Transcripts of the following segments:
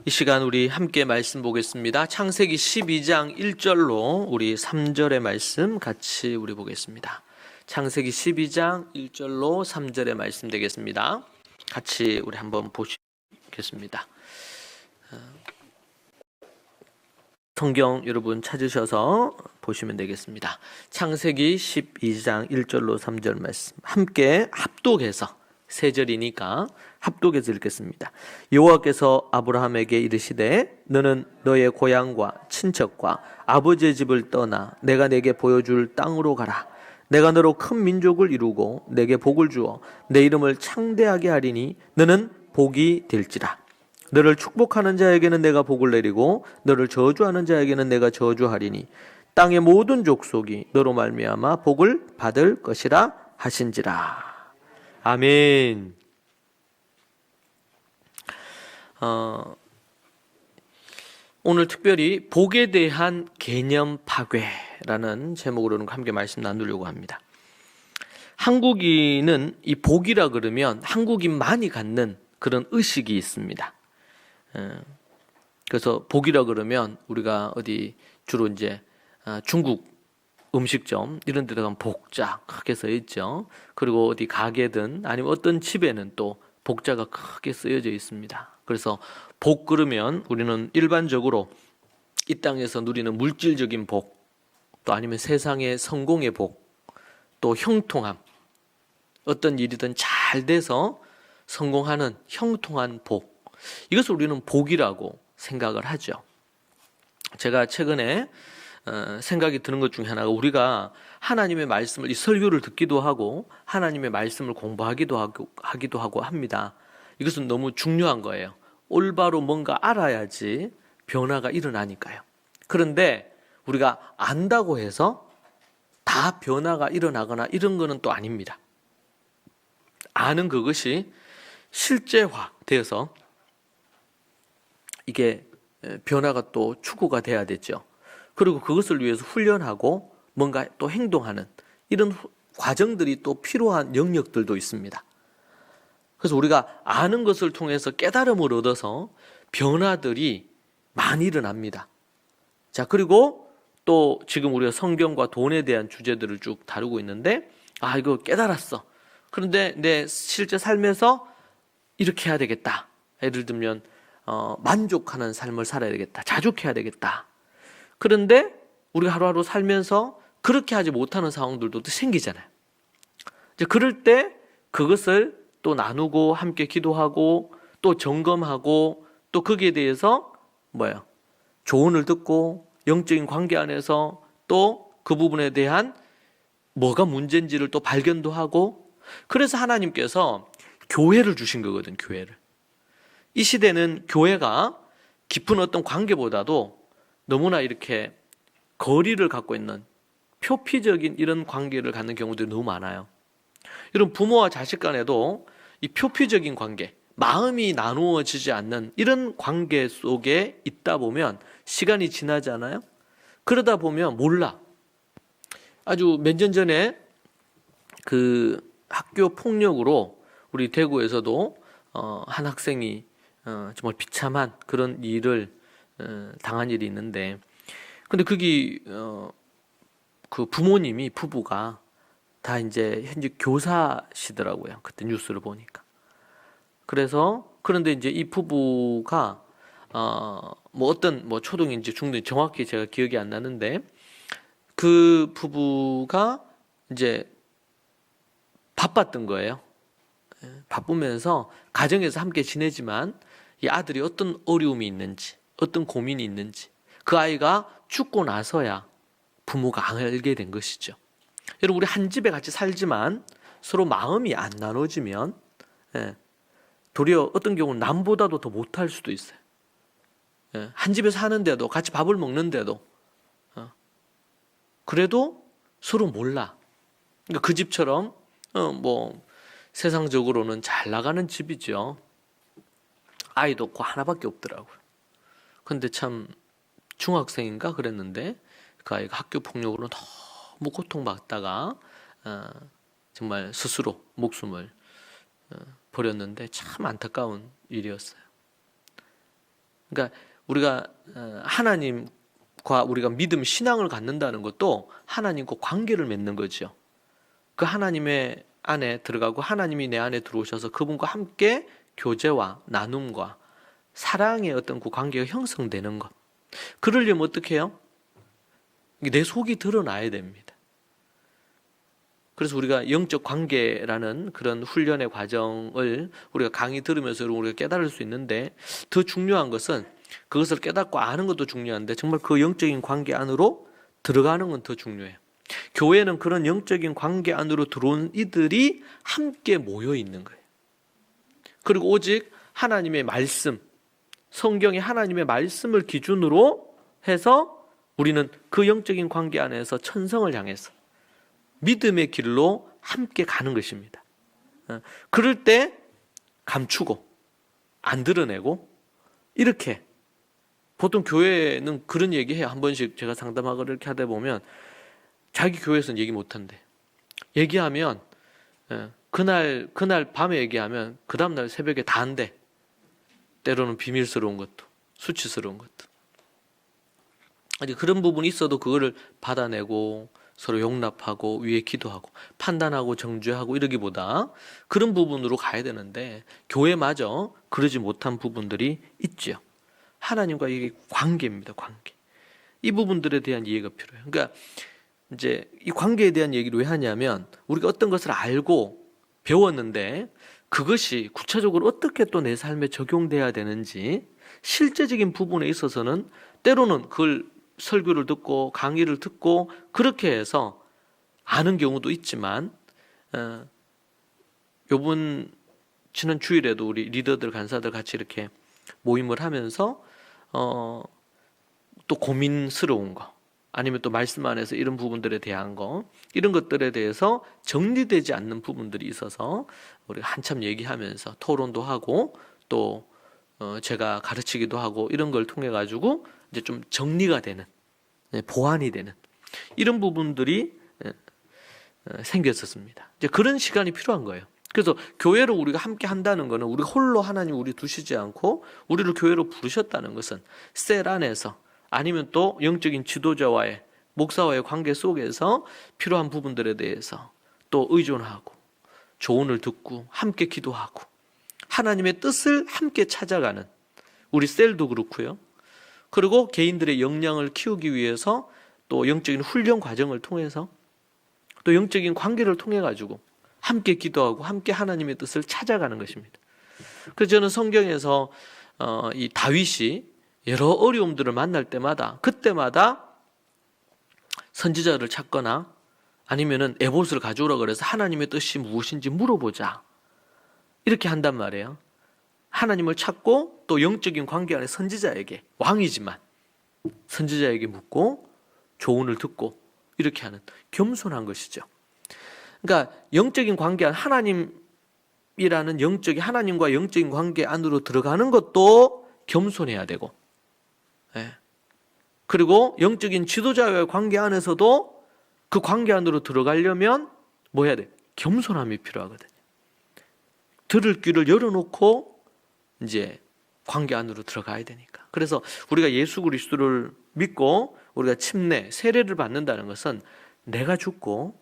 이 시간 우리 함께 말씀 보겠습니다. 창세기 12장 1절로 우리 3절의 말씀 같이 우리 보겠습니다. 창세기 12장 1절로 3절의 말씀 되겠습니다. 같이 우리 한번 보시겠습니다. 성경 여러분 찾으셔서 보시면 되겠습니다. 창세기 12장 1절로 3절 말씀 함께 합독해서 세 절이니까 합독해서 읽겠습니다. 여호와께서 아브라함에게 이르시되 너는 너의 고향과 친척과 아버지의 집을 떠나 내가 내게 보여줄 땅으로 가라. 내가 너로 큰 민족을 이루고 내게 복을 주어 내 이름을 창대하게 하리니 너는 복이 될지라. 너를 축복하는 자에게는 내가 복을 내리고 너를 저주하는 자에게는 내가 저주하리니 땅의 모든 족속이 너로 말미암아 복을 받을 것이라 하신지라. 아멘. 오늘 특별히 복에 대한 개념 파괴라는 제목으로는 함께 말씀 나누려고 합니다. 한국인은 이 복이라 그러면 한국인만이 갖는 그런 의식이 있습니다. 그래서 복이라 그러면 우리가 어디 주로 이제 중국 음식점 이런 데 가면 복자 크게 써 있죠. 그리고 어디 가게든 아니면 어떤 집에는 또 복자가 크게 쓰여져 있습니다. 그래서 복 그러면 우리는 일반적으로 이 땅에서 누리는 물질적인 복, 또 아니면 세상의 성공의 복, 또 형통함, 어떤 일이든 잘 돼서 성공하는 형통한 복, 이것을 우리는 복이라고 생각을 하죠. 제가 최근에 생각이 드는 것 중에 하나가 우리가 하나님의 말씀을 이 설교를 듣기도 하고 하나님의 말씀을 공부하기도 하고 합니다. 이것은 너무 중요한 거예요. 올바로 뭔가 알아야지 변화가 일어나니까요. 그런데 우리가 안다고 해서 다 변화가 일어나거나 이런 거는 또 아닙니다. 아는 그것이 실제화되어서 이게 변화가 또 추구가 돼야 되죠. 그리고 그것을 위해서 훈련하고 뭔가 또 행동하는 이런 과정들이 또 필요한 영역들도 있습니다. 그래서 우리가 아는 것을 통해서 깨달음을 얻어서 변화들이 많이 일어납니다. 자, 그리고 또 지금 우리가 성경과 돈에 대한 주제들을 쭉 다루고 있는데 이거 깨달았어. 그런데 내 실제 삶에서 이렇게 해야 되겠다. 예를 들면 만족하는 삶을 살아야 되겠다. 자족해야 되겠다. 그런데 우리가 하루하루 살면서 그렇게 하지 못하는 상황들도 또 생기잖아요. 이제 그럴 때 그것을 또 나누고 함께 기도하고 또 점검하고 또 거기에 대해서 조언을 듣고 영적인 관계 안에서 또 그 부분에 대한 뭐가 문제인지를 또 발견도 하고, 그래서 하나님께서 교회를 주신 거거든, 교회를. 이 시대는 교회가 깊은 어떤 관계보다도 너무나 이렇게 거리를 갖고 있는 표피적인 이런 관계를 갖는 경우들이 너무 많아요. 이런 부모와 자식 간에도 이 표피적인 관계, 마음이 나누어지지 않는 이런 관계 속에 있다 보면 시간이 지나잖아요. 그러다 보면 몰라. 아주 몇 년 전에 그 학교 폭력으로 우리 대구에서도 한 학생이 정말 비참한 그런 일을 당한 일이 있는데, 근데 거기 그 부부가 다 이제 현직 교사시더라고요. 그때 뉴스를 보니까. 그런데 이제 이 부부가 어떤 초등인지 중등인지 정확히 제가 기억이 안 나는데, 그 부부가 이제 바빴던 거예요. 바쁘면서 가정에서 함께 지내지만 이 아들이 어떤 어려움이 있는지, 어떤 고민이 있는지 그 아이가 죽고 나서야 부모가 알게 된 것이죠. 여러분, 우리 한 집에 같이 살지만 서로 마음이 안 나눠지면 도리어 어떤 경우는 남보다도 더 못할 수도 있어요. 한 집에 사는데도 같이 밥을 먹는데도 그래도 서로 몰라. 그러니까 그 집처럼 세상적으로는 잘 나가는 집이죠. 아이도 없고 하나밖에 없더라고요. 근데 참 중학생인가 그랬는데 그 아이가 학교 폭력으로 너무 고통받다가 정말 스스로 목숨을 버렸는데 참 안타까운 일이었어요. 그러니까 우리가 하나님과 우리가 믿음, 신앙을 갖는다는 것도 하나님과 관계를 맺는 거죠. 그 하나님의 안에 들어가고 하나님이 내 안에 들어오셔서 그분과 함께 교제와 나눔과 사랑의 어떤 그 관계가 형성되는 것. 그러려면 어떻게 해요? 내 속이 드러나야 됩니다. 그래서 우리가 영적 관계라는 그런 훈련의 과정을 우리가 강의 들으면서 우리가 깨달을 수 있는데, 더 중요한 것은 그것을 깨닫고 아는 것도 중요한데 정말 그 영적인 관계 안으로 들어가는 건 더 중요해요. 교회는 그런 영적인 관계 안으로 들어온 이들이 함께 모여 있는 거예요. 그리고 오직 하나님의 말씀, 성경의 하나님의 말씀을 기준으로 해서 우리는 그 영적인 관계 안에서 천성을 향해서 믿음의 길로 함께 가는 것입니다. 그럴 때 감추고 안 드러내고, 이렇게 보통 교회는 그런 얘기해요. 한 번씩 제가 상담하고 이렇게 하다 보면 자기 교회에서는 얘기 못한대. 얘기하면 그날 밤에 얘기하면 그 다음날 새벽에 다 한대. 때로는 비밀스러운 것도, 수치스러운 것도. 그런 부분이 있어도 그거를 받아내고 서로 용납하고 위에 기도하고 판단하고 정죄하고 이러기보다 그런 부분으로 가야 되는데, 교회마저 그러지 못한 부분들이 있죠. 하나님과 이게 관계입니다. 관계. 이 부분들에 대한 이해가 필요해요. 그러니까 이제 이 관계에 대한 얘기를 왜 하냐면, 우리가 어떤 것을 알고 배웠는데 그것이 구체적으로 어떻게 또 내 삶에 적용돼야 되는지, 실제적인 부분에 있어서는 때로는 그걸 설교를 듣고 강의를 듣고 그렇게 해서 아는 경우도 있지만, 요번 지난 주일에도 우리 리더들 간사들 같이 이렇게 모임을 하면서 또 고민스러운 거, 아니면 또 말씀 안에서 이런 부분들에 대한 거, 이런 것들에 대해서 정리되지 않는 부분들이 있어서 우리가 한참 얘기하면서 토론도 하고 또 제가 가르치기도 하고 이런 걸 통해 가지고 이제 좀 정리가 되는, 보완이 되는 이런 부분들이 생겼었습니다. 이제 그런 시간이 필요한 거예요. 그래서 교회로 우리가 함께 한다는 것은, 우리가 홀로 하나님 우리 두시지 않고 우리를 교회로 부르셨다는 것은 셀 안에서, 아니면 또 영적인 지도자와의, 목사와의 관계 속에서 필요한 부분들에 대해서 또 의존하고 조언을 듣고 함께 기도하고 하나님의 뜻을 함께 찾아가는 우리 셀도 그렇고요. 그리고 개인들의 역량을 키우기 위해서 또 영적인 훈련 과정을 통해서 또 영적인 관계를 통해 가지고 함께 기도하고 함께 하나님의 뜻을 찾아가는 것입니다. 그래서 저는 성경에서 이 다윗이 여러 어려움들을 만날 때마다, 그때마다 선지자를 찾거나 아니면은 에봇을 가져오라 그래서 하나님의 뜻이 무엇인지 물어보자, 이렇게 한단 말이에요. 하나님을 찾고 또 영적인 관계 안에 선지자에게, 왕이지만 선지자에게 묻고 조언을 듣고 이렇게 하는 겸손한 것이죠. 그러니까 영적인 관계 안, 하나님이라는 영적인, 하나님과 영적인 관계 안으로 들어가는 것도 겸손해야 되고, 그리고 영적인 지도자와의 관계 안에서도 그 관계 안으로 들어가려면 뭐 해야 돼? 겸손함이 필요하거든요. 들을 귀를 열어놓고 이제 관계 안으로 들어가야 되니까. 그래서 우리가 예수 그리스도를 믿고 우리가 침례, 세례를 받는다는 것은 내가 죽고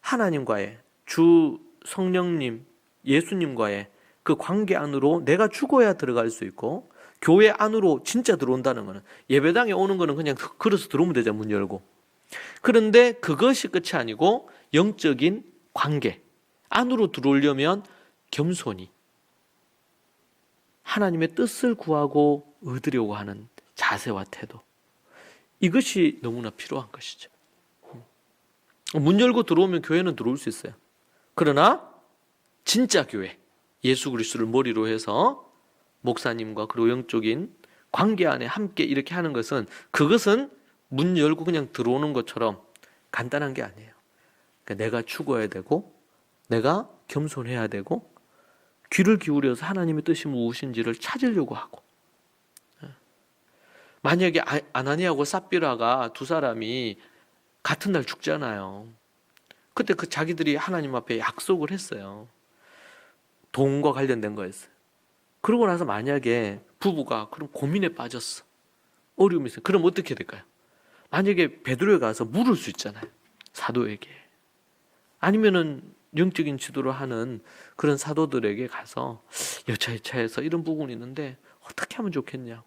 하나님과의, 주 성령님, 예수님과의 그 관계 안으로 내가 죽어야 들어갈 수 있고, 교회 안으로 진짜 들어온다는 것은, 예배당에 오는 거는 그냥 걸어서 들어오면 되잖아, 문 열고. 그런데 그것이 끝이 아니고 영적인 관계 안으로 들어오려면 겸손히 하나님의 뜻을 구하고 얻으려고 하는 자세와 태도, 이것이 너무나 필요한 것이죠. 문 열고 들어오면 교회는 들어올 수 있어요. 그러나 진짜 교회, 예수 그리스도를 머리로 해서 목사님과 그리고 영적인 관계 안에 함께 이렇게 하는 것은, 그것은 문 열고 그냥 들어오는 것처럼 간단한 게 아니에요. 그러니까 내가 죽어야 되고, 내가 겸손해야 되고, 귀를 기울여서 하나님의 뜻이 무엇인지를 찾으려고 하고. 만약에 아나니아하고 삽비라가 두 사람이 같은 날 죽잖아요. 그때 그 자기들이 하나님 앞에 약속을 했어요. 돈과 관련된 거였어요. 그러고 나서 만약에 부부가 그럼 고민에 빠졌어. 어려움이 있어요. 그럼 어떻게 될까요? 만약에 베드로에 가서 물을 수 있잖아요. 사도에게. 아니면은 영적인 지도를 하는 그런 사도들에게 가서 여차여차해서 이런 부분이 있는데 어떻게 하면 좋겠냐고.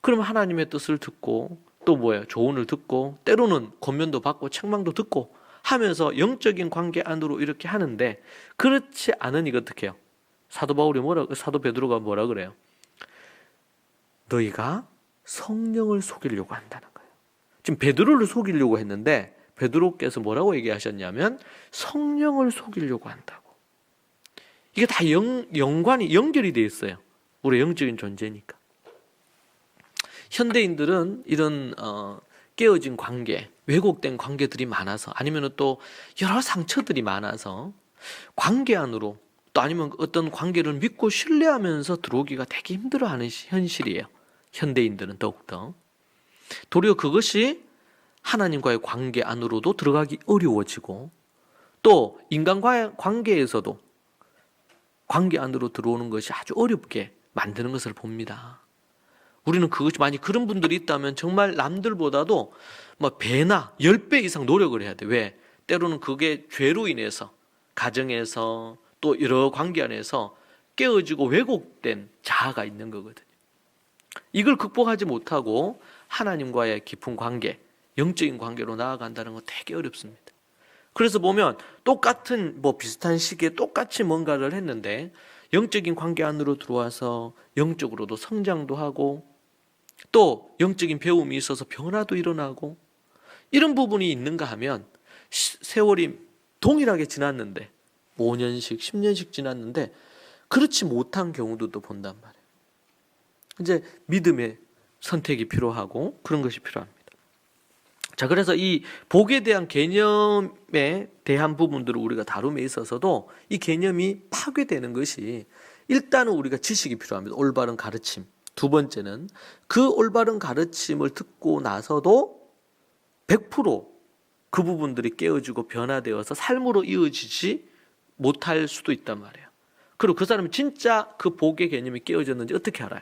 그럼 하나님의 뜻을 듣고 또 뭐예요? 조언을 듣고 때로는 권면도 받고 책망도 듣고 하면서 영적인 관계 안으로 이렇게 하는데, 그렇지 않으니 어떻게 해요? 사도 베드로가 뭐라 그래요? 너희가 성령을 속이려고 한다는 거예요. 지금 베드로를 속이려고 했는데 베드로께서 뭐라고 얘기하셨냐면 성령을 속이려고 한다고. 이게 다 연결이 돼 있어요. 우리의 영적인 존재니까. 현대인들은 이런 깨어진 관계, 왜곡된 관계들이 많아서, 아니면 또 여러 상처들이 많아서 관계 안으로, 또 아니면 어떤 관계를 믿고 신뢰하면서 들어오기가 되게 힘들어하는 현실이에요. 현대인들은 더욱더. 도리어 그것이 하나님과의 관계 안으로도 들어가기 어려워지고, 또 인간과의 관계에서도 관계 안으로 들어오는 것이 아주 어렵게 만드는 것을 봅니다. 우리는 그것이, 만약 그런 분들이 있다면 정말 남들보다도 뭐 배나 10배 이상 노력을 해야 돼. 왜? 때로는 그게 죄로 인해서 가정에서 또 여러 관계 안에서 깨어지고 왜곡된 자아가 있는 거거든요. 이걸 극복하지 못하고 하나님과의 깊은 관계, 영적인 관계로 나아간다는 건 되게 어렵습니다. 그래서 보면 똑같은 비슷한 시기에 똑같이 뭔가를 했는데 영적인 관계 안으로 들어와서 영적으로도 성장도 하고 또 영적인 배움이 있어서 변화도 일어나고 이런 부분이 있는가 하면 세월이 동일하게 지났는데 5년씩 10년씩 지났는데 그렇지 못한 경우도 본단 말이에요. 이제 믿음의 선택이 필요하고 그런 것이 필요합니다. 자, 그래서 이 복에 대한 개념에 대한 부분들을 우리가 다룸에 있어서도 이 개념이 파괴되는 것이, 일단은 우리가 지식이 필요합니다. 올바른 가르침. 두 번째는 그 올바른 가르침을 듣고 나서도 100% 그 부분들이 깨어지고 변화되어서 삶으로 이어지지 못할 수도 있단 말이에요. 그리고 그 사람이 진짜 그 복의 개념이 깨어졌는지 어떻게 알아요?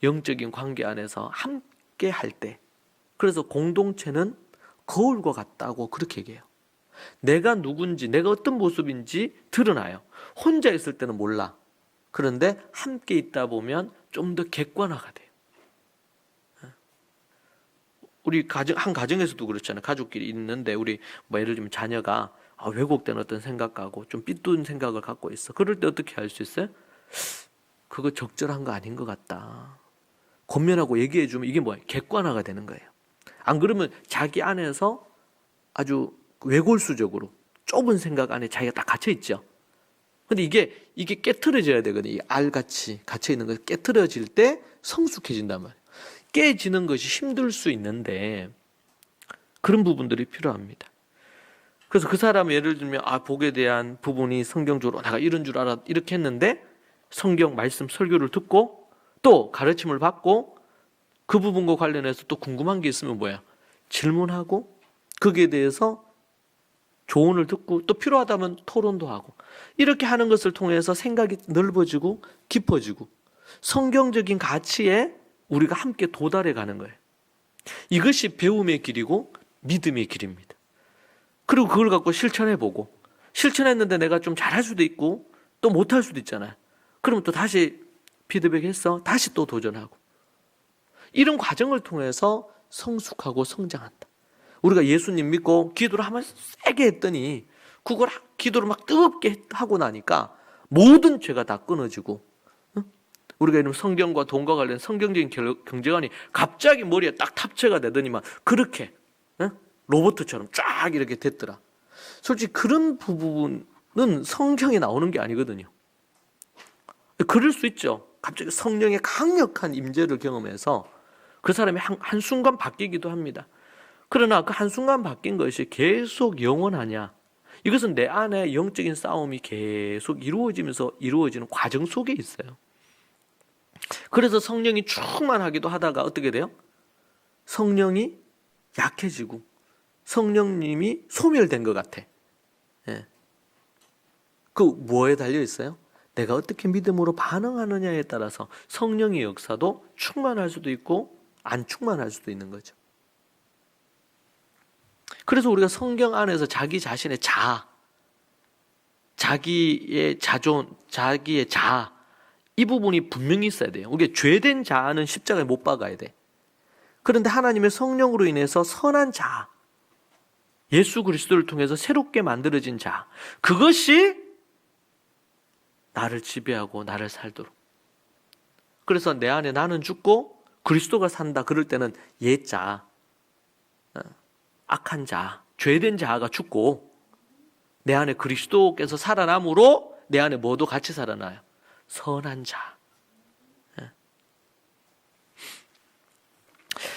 영적인 관계 안에서 함께 할 때. 그래서 공동체는 거울과 같다고 그렇게 얘기해요. 내가 누군지, 내가 어떤 모습인지 드러나요. 혼자 있을 때는 몰라. 그런데 함께 있다 보면 좀 더 객관화가 돼요. 우리 한 가정에서도 그렇잖아요. 가족끼리 있는데 우리 예를 들면 자녀가 왜곡된 어떤 생각하고 좀 삐뚤은 생각을 갖고 있어. 그럴 때 어떻게 할 수 있어요? 그거 적절한 거 아닌 것 같다. 권면하고 얘기해주면 이게 뭐예요? 객관화가 되는 거예요. 안 그러면 자기 안에서 아주 외골수적으로 좁은 생각 안에 자기가 딱 갇혀있죠. 근데 이게 깨트려져야 되거든요. 이 알같이 갇혀있는 것이 깨트려질 때 성숙해진단 말이에요. 깨지는 것이 힘들 수 있는데 그런 부분들이 필요합니다. 그래서 그 사람은 예를 들면 복에 대한 부분이 성경적으로 내가 이런 줄 알아 이렇게 했는데 성경 말씀 설교를 듣고 또 가르침을 받고 그 부분과 관련해서 또 궁금한 게 있으면 뭐야? 질문하고 거기에 대해서 조언을 듣고 또 필요하다면 토론도 하고 이렇게 하는 것을 통해서 생각이 넓어지고 깊어지고 성경적인 가치에 우리가 함께 도달해 가는 거예요. 이것이 배움의 길이고 믿음의 길입니다. 그리고 그걸 갖고 실천해보고 실천했는데 내가 좀 잘할 수도 있고 또 못할 수도 있잖아요. 그러면 또 다시 피드백해서 다시 또 도전하고 이런 과정을 통해서 성숙하고 성장한다. 우리가 예수님 믿고 기도를 한번 세게 했더니 그걸 기도를 막 뜨겁게 하고 나니까 모든 죄가 다 끊어지고 우리가 이런 성경과 돈과 관련 성경적인 경제관이 갑자기 머리에 딱 탑재가 되더니만 그렇게 로봇처럼 쫙 이렇게 됐더라. 솔직히 그런 부분은 성경에 나오는 게 아니거든요. 그럴 수 있죠. 갑자기 성령의 강력한 임재를 경험해서 그 사람이 한순간 바뀌기도 합니다. 그러나 그 한순간 바뀐 것이 계속 영원하냐? 이것은 내 안에 영적인 싸움이 계속 이루어지는 과정 속에 있어요. 그래서 성령이 충만하기도 하다가 어떻게 돼요? 성령이 약해지고 성령님이 소멸된 것 같아. 예. 그 뭐에 달려 있어요? 내가 어떻게 믿음으로 반응하느냐에 따라서 성령의 역사도 충만할 수도 있고 안 충만할 수도 있는 거죠. 그래서 우리가 성경 안에서 자기 자신의 자아, 자기의 자존, 자기의 자아, 이 부분이 분명히 있어야 돼요. 우리가 죄된 자아는 십자가에 못 박아야 돼. 그런데 하나님의 성령으로 인해서 선한 자아, 예수 그리스도를 통해서 새롭게 만들어진 자아, 그것이 나를 지배하고 나를 살도록. 그래서 내 안에 나는 죽고 그리스도가 산다. 그럴 때는 옛 자아, 악한 자아, 죄된 자아가 죽고 내 안에 그리스도께서 살아남으로 내 안에 뭐도 같이 살아나요? 선한 자.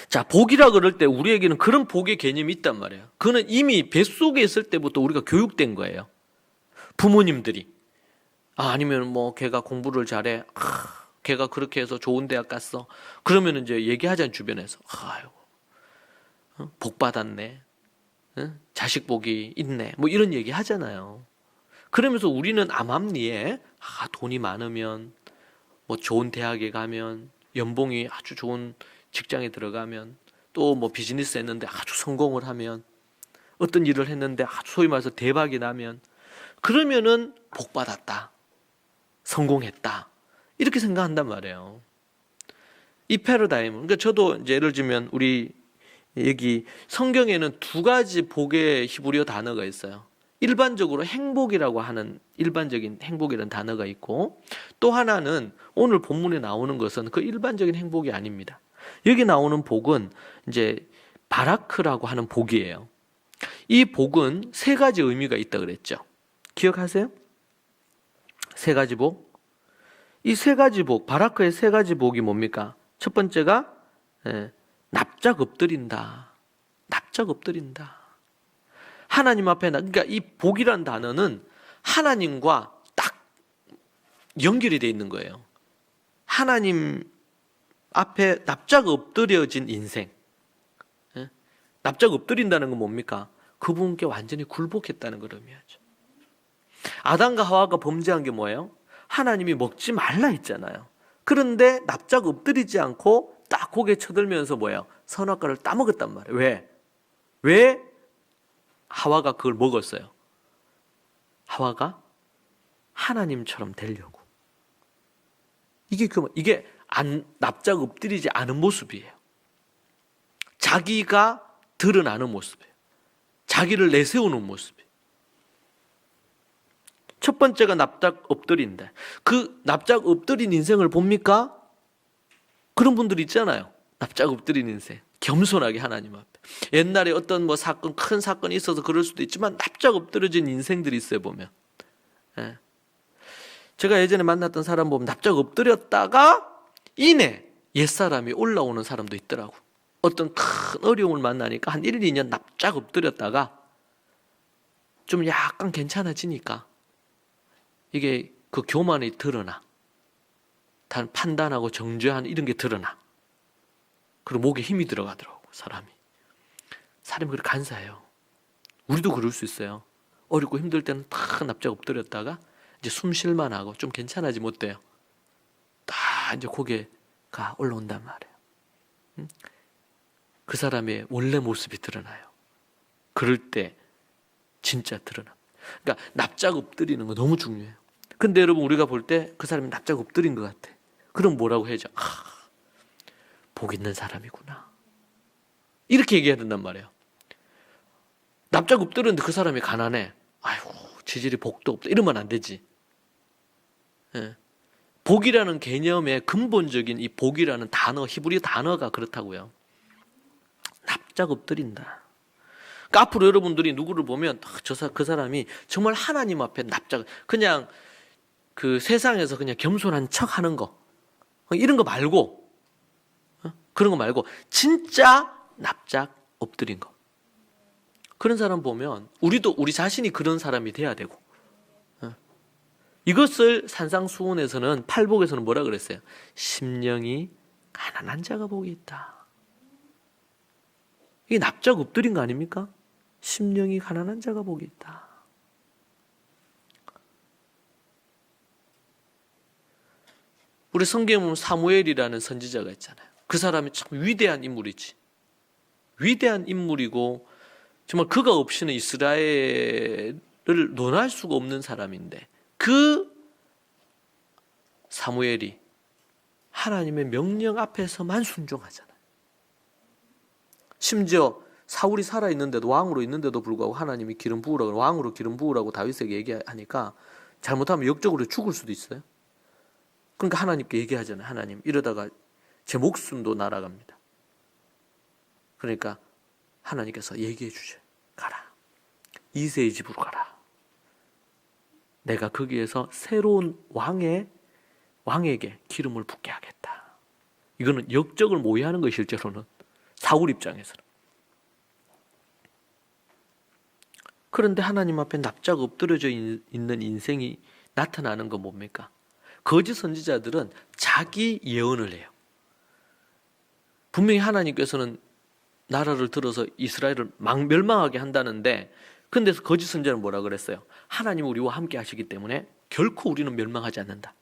자, 복이라 그럴 때 우리에게는 그런 복의 개념이 있단 말이에요. 그거는 이미 뱃속에 있을 때부터 우리가 교육된 거예요. 부모님들이. 아니면 뭐 걔가 공부를 잘해. 걔가 그렇게 해서 좋은 대학 갔어. 그러면 이제 얘기하잖아요, 주변에서. 아이고, 복 받았네. 자식 복이 있네. 뭐 이런 얘기 하잖아요. 그러면서 우리는 암암리에 돈이 많으면, 뭐 좋은 대학에 가면, 연봉이 아주 좋은 직장에 들어가면, 또 뭐 비즈니스 했는데 아주 성공을 하면, 어떤 일을 했는데 아주 소위 말해서 대박이 나면, 그러면은 복 받았다. 성공했다. 이렇게 생각한단 말이에요. 이 패러다임. 그러니까 저도 이제 예를 들면 우리 여기 성경에는 두 가지 복의 히브리어 단어가 있어요. 일반적으로 행복이라고 하는 일반적인 행복이라는 단어가 있고, 또 하나는 오늘 본문에 나오는 것은 그 일반적인 행복이 아닙니다. 여기 나오는 복은 이제 바라크라고 하는 복이에요. 이 복은 세 가지 의미가 있다 그랬죠. 기억하세요? 세 가지 복. 이 세 가지 복, 바라크의 세 가지 복이 뭡니까? 첫 번째가 납작 엎드린다. 납작 엎드린다. 하나님 앞에, 그러니까 이 복이란 단어는 하나님과 딱 연결이 되어 있는 거예요. 하나님 앞에 납작 엎드려진 인생. 납작 엎드린다는 건 뭡니까? 그분께 완전히 굴복했다는 걸 의미하죠. 아담과 하와가 범죄한 게 뭐예요? 하나님이 먹지 말라 했잖아요. 그런데 납작 엎드리지 않고 딱 고개 쳐들면서 뭐예요? 선악과를 따먹었단 말이에요. 왜 하와가 그걸 먹었어요? 하와가 하나님처럼 되려고. 이게 납작 엎드리지 않은 모습이에요. 자기가 드러나는 모습이에요. 자기를 내세우는 모습이에요. 첫 번째가 납작 엎드린다. 그 납작 엎드린 인생을 봅니까? 그런 분들 있잖아요. 납작 엎드린 인생. 겸손하게 하나님 앞에. 옛날에 어떤 뭐 사건, 큰 사건이 있어서 그럴 수도 있지만 납작 엎드려진 인생들이 있어요, 보면. 예. 제가 예전에 만났던 사람 보면 납작 엎드렸다가 이내 옛사람이 올라오는 사람도 있더라고. 어떤 큰 어려움을 만나니까 한 1, 2년 납작 엎드렸다가 좀 약간 괜찮아지니까 이게 그 교만이 드러나. 단 판단하고 정죄하는 이런 게 드러나. 그리고 목에 힘이 들어가더라고, 사람이. 사람이 그렇게 간사해요. 우리도 그럴 수 있어요. 어렵고 힘들 때는 탁 납작 엎드렸다가 이제 숨 쉴만 하고 좀 괜찮아지 못돼요. 딱 이제 고개가 올라온단 말이에요. 그 사람의 원래 모습이 드러나요. 그럴 때 진짜 드러나. 그러니까 납작 엎드리는 거 너무 중요해요. 근데 여러분 우리가 볼 때 그 사람이 납작 엎드린 것 같아. 그럼 뭐라고 해야죠? 복 있는 사람이구나. 이렇게 얘기해야 된단 말이에요. 납작 엎드렸는데 그 사람이 가난해. 아이고 지질이 복도 없다. 이러면 안 되지. 예. 복이라는 개념의 근본적인 이 복이라는 단어, 히브리 단어가 그렇다고요. 납작 엎드린다. 그러니까 앞으로 여러분들이 누구를 보면 그 사람이 정말 하나님 앞에 납작, 그냥 그 세상에서 그냥 겸손한 척 하는 거, 이런 거 말고, 그런 거 말고 진짜 납작 엎드린 거. 그런 사람 보면 우리도 우리 자신이 그런 사람이 돼야 되고. 이것을 산상수훈에서는 팔복에서는 뭐라 그랬어요? 심령이 가난한 자가 복이 있다. 이게 납작 엎드린 거 아닙니까? 심령이 가난한 자가 복이 있다. 우리 성경에 보면 사무엘이라는 선지자가 있잖아요. 그 사람이 참 위대한 인물이지. 위대한 인물이고 정말 그가 없이는 이스라엘을 논할 수가 없는 사람인데 그 사무엘이 하나님의 명령 앞에서만 순종하잖아요. 심지어 사울이 살아있는데도 왕으로 있는데도 불구하고 하나님이 기름 부으라고 왕으로 기름 부으라고 다윗에게 얘기하니까 잘못하면 역적으로 죽을 수도 있어요. 그러니까 하나님께 얘기하잖아요. 하나님 이러다가 제 목숨도 날아갑니다. 그러니까 하나님께서 얘기해 주셔요. 가라. 이새의 집으로 가라. 내가 거기에서 새로운 왕에게 기름을 붓게 하겠다. 이거는 역적을 모의하는 것이 실제로는 사울 입장에서는. 그런데 하나님 앞에 납작 엎드려져 있는 인생이 나타나는 건 뭡니까? 거짓 선지자들은 자기 예언을 해요. 분명히 하나님께서는 나라를 들어서 이스라엘을 멸망하게 한다는데 근데 거짓 선지자는 뭐라 그랬어요? 하나님 우리와 함께 하시기 때문에 결코 우리는 멸망하지 않는다.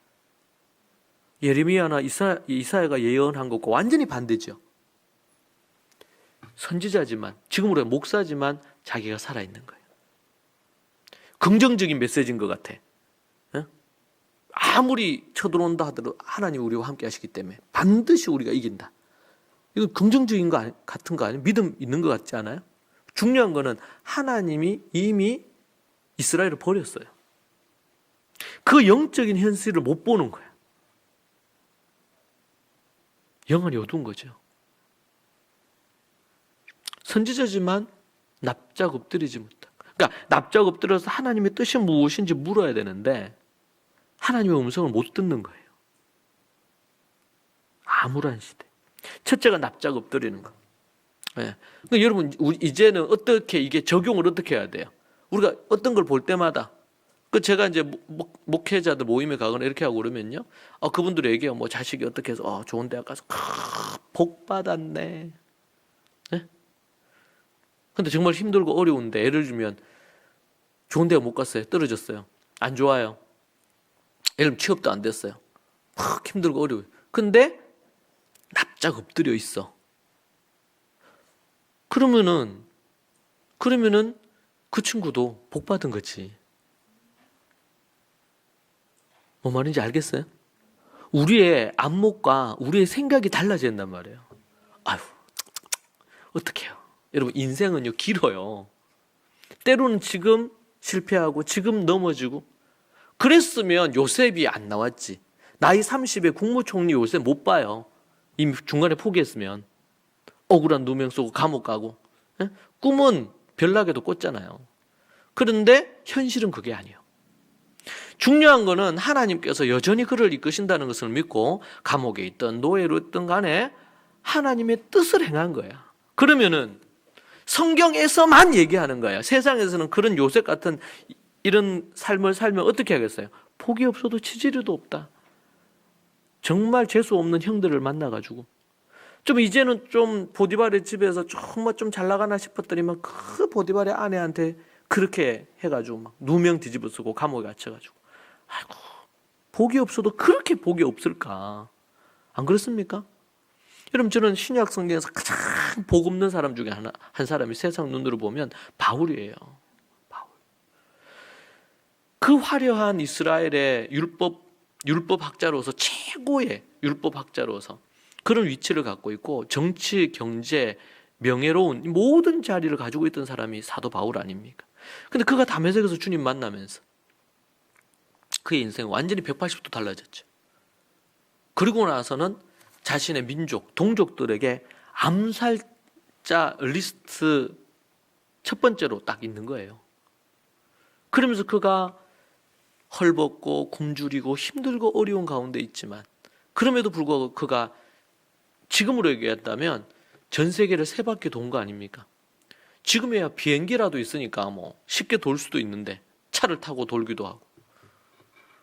예레미야나 이사야가 예언한 것과 완전히 반대죠. 선지자지만 지금으로 목사지만 자기가 살아있는 거예요. 긍정적인 메시지인 것 같아. 아무리 쳐들어온다 하더라도 하나님 우리와 함께 하시기 때문에 반드시 우리가 이긴다. 이거 긍정적인 거 같은 거 아니에요? 믿음 있는 것 같지 않아요? 중요한 거는 하나님이 이미 이스라엘을 버렸어요. 그 영적인 현실을 못 보는 거야. 영안이 어두운 거죠. 선지자지만 납작 엎드리지 못한. 그러니까 납작 엎드려서 하나님의 뜻이 무엇인지 물어야 되는데 하나님의 음성을 못 듣는 거예요. 암울한 시대. 첫째가 납작 엎드리는 거. 네. 그러니까 여러분 이제는 어떻게 이게 적용을 어떻게 해야 돼요? 우리가 어떤 걸 볼 때마다 제가 이제 목회자들 모임에 가거나 이렇게 하고 그러면요, 그분들이 얘기해요. 뭐 자식이 어떻게 해서 좋은 대학 가서 복 받았네. 네? 근데 정말 힘들고 어려운데 예를 들면 좋은 대학 못 갔어요. 떨어졌어요. 안 좋아요. 예를 들면 취업도 안 됐어요. 막 힘들고 어려워요. 근데 납작 엎드려 있어. 그러면은 그 친구도 복 받은 거지. 뭐 말인지 알겠어요? 우리의 안목과 우리의 생각이 달라진단 말이에요. 아유, 어떡해요. 여러분 인생은요 길어요. 때로는 지금 실패하고 지금 넘어지고 그랬으면 요셉이 안 나왔지. 나이 30에 국무총리 요셉 못 봐요. 이미 중간에 포기했으면. 억울한 누명 쓰고 감옥 가고. 예? 꿈은 별나게도 꽂잖아요. 그런데 현실은 그게 아니에요. 중요한 거는 하나님께서 여전히 그를 이끄신다는 것을 믿고 감옥에 있든 노예로 있든 간에 하나님의 뜻을 행한 거야. 그러면은 성경에서만 얘기하는 거야. 세상에서는 그런 요셉 같은 이런 삶을 살면 어떻게 하겠어요? 복이 없어도 치질이도 없다. 정말 재수 없는 형들을 만나가지고 좀 이제는 좀 보디발의 집에서 정말 좀 잘 나가나 싶었더니만 그 보디발의 아내한테 그렇게 해가지고 막 누명 뒤집어 쓰고 감옥에 갇혀가지고 아이고 복이 없어도 그렇게 복이 없을까? 안 그렇습니까? 여러분 저는 신약 성경에서 가장 복 없는 사람 중에 한 사람이 세상 눈으로 보면 바울이에요. 바울. 그 화려한 이스라엘의 율법학자로서 최고의 율법학자로서 그런 위치를 갖고 있고 정치, 경제, 명예로운 모든 자리를 가지고 있던 사람이 사도 바울 아닙니까? 근데 그가 다메섹에서 주님 만나면서 그의 인생은 완전히 180도 달라졌죠. 그리고 나서는 자신의 민족, 동족들에게 암살자 리스트 첫 번째로 딱 있는 거예요. 그러면서 그가 헐벗고 굶주리고 힘들고 어려운 가운데 있지만 그럼에도 불구하고 그가 지금으로 얘기했다면 전 세계를 세 바퀴 돈 거 아닙니까? 지금에야 비행기라도 있으니까 뭐 쉽게 돌 수도 있는데 차를 타고 돌기도 하고.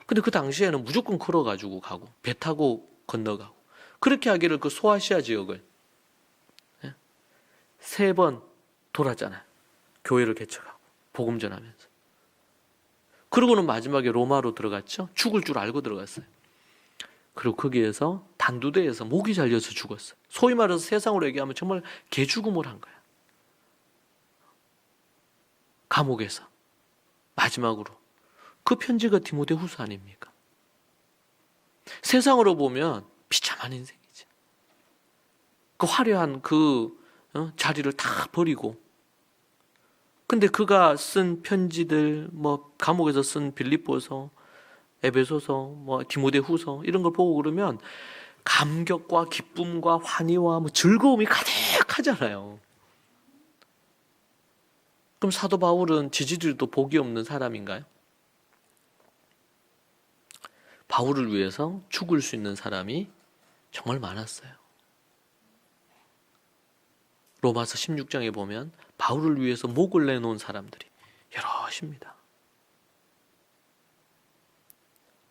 근데 그 당시에는 무조건 걸어가지고 가고 배 타고 건너가고 그렇게 하기를 그 소아시아 지역을 3번 돌았잖아요. 교회를 개척하고 복음 전하면서. 그러고는 마지막에 로마로 들어갔죠. 죽을 줄 알고 들어갔어요. 그리고 거기에서 단두대에서 목이 잘려서 죽었어요. 소위 말해서 세상으로 얘기하면 정말 개죽음을 한 거야. 감옥에서 마지막으로. 그 편지가 디모데후서 아닙니까? 세상으로 보면 비참한 인생이죠. 그 화려한 그 자리를 다 버리고, 근데 그가 쓴 편지들, 뭐 감옥에서 쓴 빌립보서, 에베소서, 뭐 디모데후서 이런 걸 보고 그러면 감격과 기쁨과 환희와 뭐 즐거움이 가득하잖아요. 그럼 사도 바울은 지지들도 복이 없는 사람인가요? 바울을 위해서 죽을 수 있는 사람이 정말 많았어요. 로마서 16장에 보면 바울을 위해서 목을 내놓은 사람들이 여럿입니다.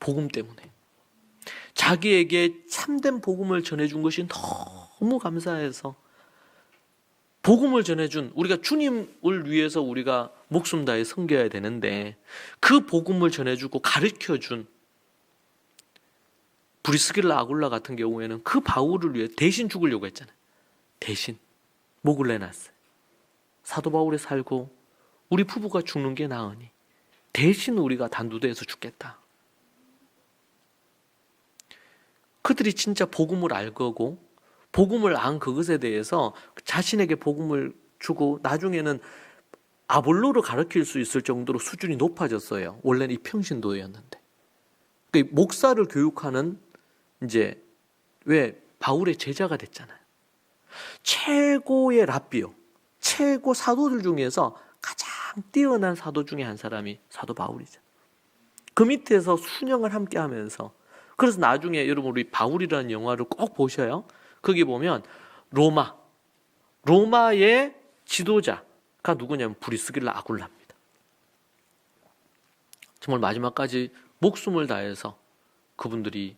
복음 때문에. 자기에게 참된 복음을 전해준 것이 너무 감사해서, 복음을 전해준, 우리가 주님을 위해서 우리가 목숨 다해 섬겨야 되는데 그 복음을 전해주고 가르쳐준 브리스길라 아굴라 같은 경우에는 그 바울을 위해 대신 죽으려고 했잖아요. 대신 목을 내놨어요. 사도 바울이 살고 우리 부부가 죽는 게 나으니 대신 우리가 단두대에서 죽겠다. 그들이 진짜 복음을 알 거고, 복음을 안 그것에 대해서 자신에게 복음을 주고 나중에는 아볼로를 가르칠 수 있을 정도로 수준이 높아졌어요. 원래는 이 평신도였는데. 그러니까 목사를 교육하는 이제 왜 바울의 제자가 됐잖아요. 최고의 랍비요, 최고 사도들 중에서 가장 뛰어난 사도 중에 한 사람이 사도 바울이죠. 그 밑에서 수년을 함께 하면서, 그래서 나중에 여러분 우리 바울이라는 영화를 꼭 보셔요. 거기 보면 로마의 지도자가 누구냐면 브리스길라 아굴라입니다. 정말 마지막까지 목숨을 다해서 그분들이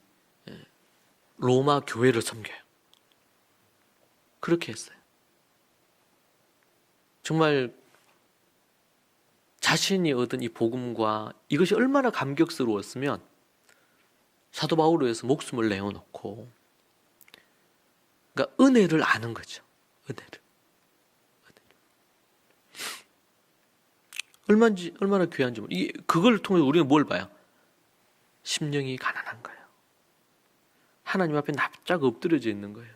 로마 교회를 섬겨요. 그렇게 했어요. 정말 자신이 얻은 이 복음과 이것이 얼마나 감격스러웠으면 사도 바울을 위해서 목숨을 내어놓고, 그러니까 은혜를 아는 거죠. 은혜를. 얼마나 귀한지. 그걸 통해서 우리는 뭘 봐요? 심령이 가난한 거예요. 하나님 앞에 납작 엎드려져 있는 거예요.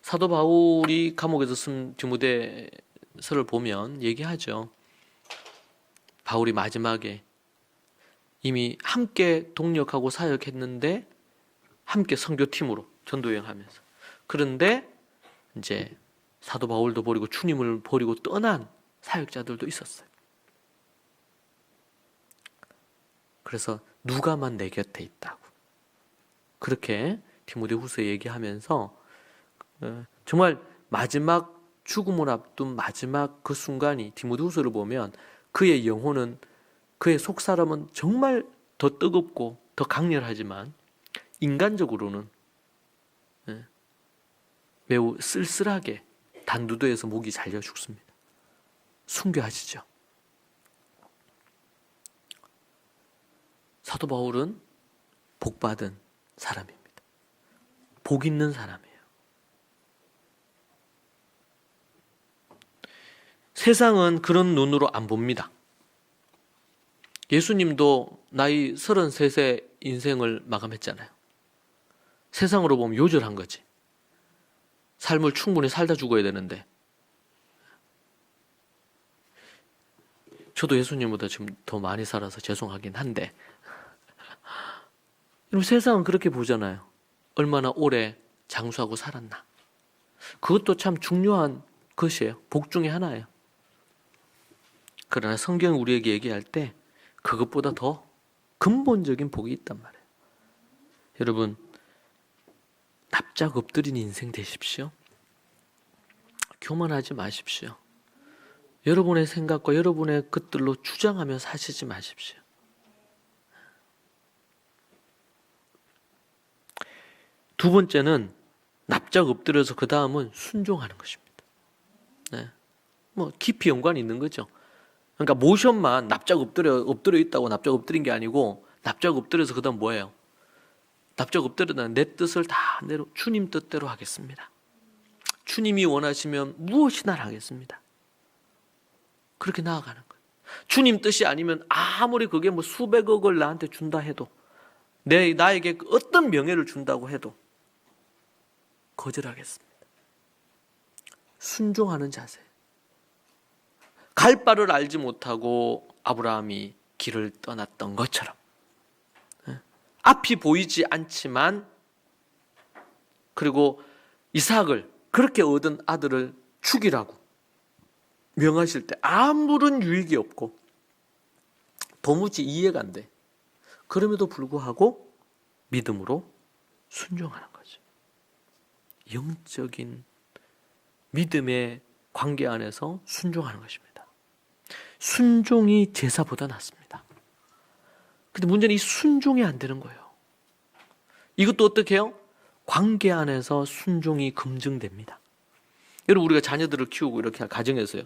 사도 바울이 감옥에서 쓴 디모데서를 보면 얘기하죠. 바울이 마지막에 이미 함께 동력하고 사역했는데, 함께 선교팀으로 전도여행하면서, 그런데 이제 사도 바울도 버리고 주님을 버리고 떠난 사역자들도 있었어요. 그래서 누가만 내 곁에 있다고 그렇게 디모데후서에 얘기하면서 정말 마지막 죽음을 앞둔 마지막 그 순간이, 디모데후서를 보면 그의 영혼은, 그의 속사람은 정말 더 뜨겁고 더 강렬하지만 인간적으로는 매우 쓸쓸하게 단두대에서 목이 잘려 죽습니다. 순교하시죠. 사도 바울은 복받은 사람입니다. 복 있는 사람이에요. 세상은 그런 눈으로 안 봅니다. 예수님도 나이 33세 인생을 마감했잖아요. 세상으로 보면 요절한 거지. 삶을 충분히 살다 죽어야 되는데. 저도 예수님보다 지금 더 많이 살아서 죄송하긴 한데, 세상은 그렇게 보잖아요. 얼마나 오래 장수하고 살았나. 그것도 참 중요한 것이에요. 복 중에 하나예요. 그러나 성경이 우리에게 얘기할 때 그것보다 더 근본적인 복이 있단 말이에요. 여러분, 납작 엎드린 인생 되십시오. 교만하지 마십시오. 여러분의 생각과 여러분의 것들로 주장하며 사시지 마십시오. 두 번째는 납작 엎드려서 그 다음은 순종하는 것입니다. 네. 뭐 깊이 연관이 있는 거죠. 그러니까 모션만 납작 엎드려 있다고 납작 엎드린 게 아니고 납작 엎드려서 그다음 뭐예요? 납작 엎드려서 내 뜻을 다 주님 뜻대로 하겠습니다. 주님이 원하시면 무엇이나 하겠습니다. 그렇게 나아가는 거예요. 주님 뜻이 아니면 아무리 그게 뭐 수백억을 나한테 준다 해도 나에게 어떤 명예를 준다고 해도 거절하겠습니다. 순종하는 자세. 갈 바를 알지 못하고 아브라함이 길을 떠났던 것처럼 앞이 보이지 않지만 그리고 이삭을 그렇게 얻은 아들을 죽이라고 명하실 때 아무런 유익이 없고 도무지 이해가 안 돼. 그럼에도 불구하고 믿음으로 순종하는 거죠. 영적인 믿음의 관계 안에서 순종하는 것입니다. 순종이 제사보다 낫습니다. 근데 문제는 이 순종이 안 되는 거예요. 이것도 어떻게 해요? 관계 안에서 순종이 검증됩니다. 여러분 우리가 자녀들을 키우고 이렇게 가정에서요.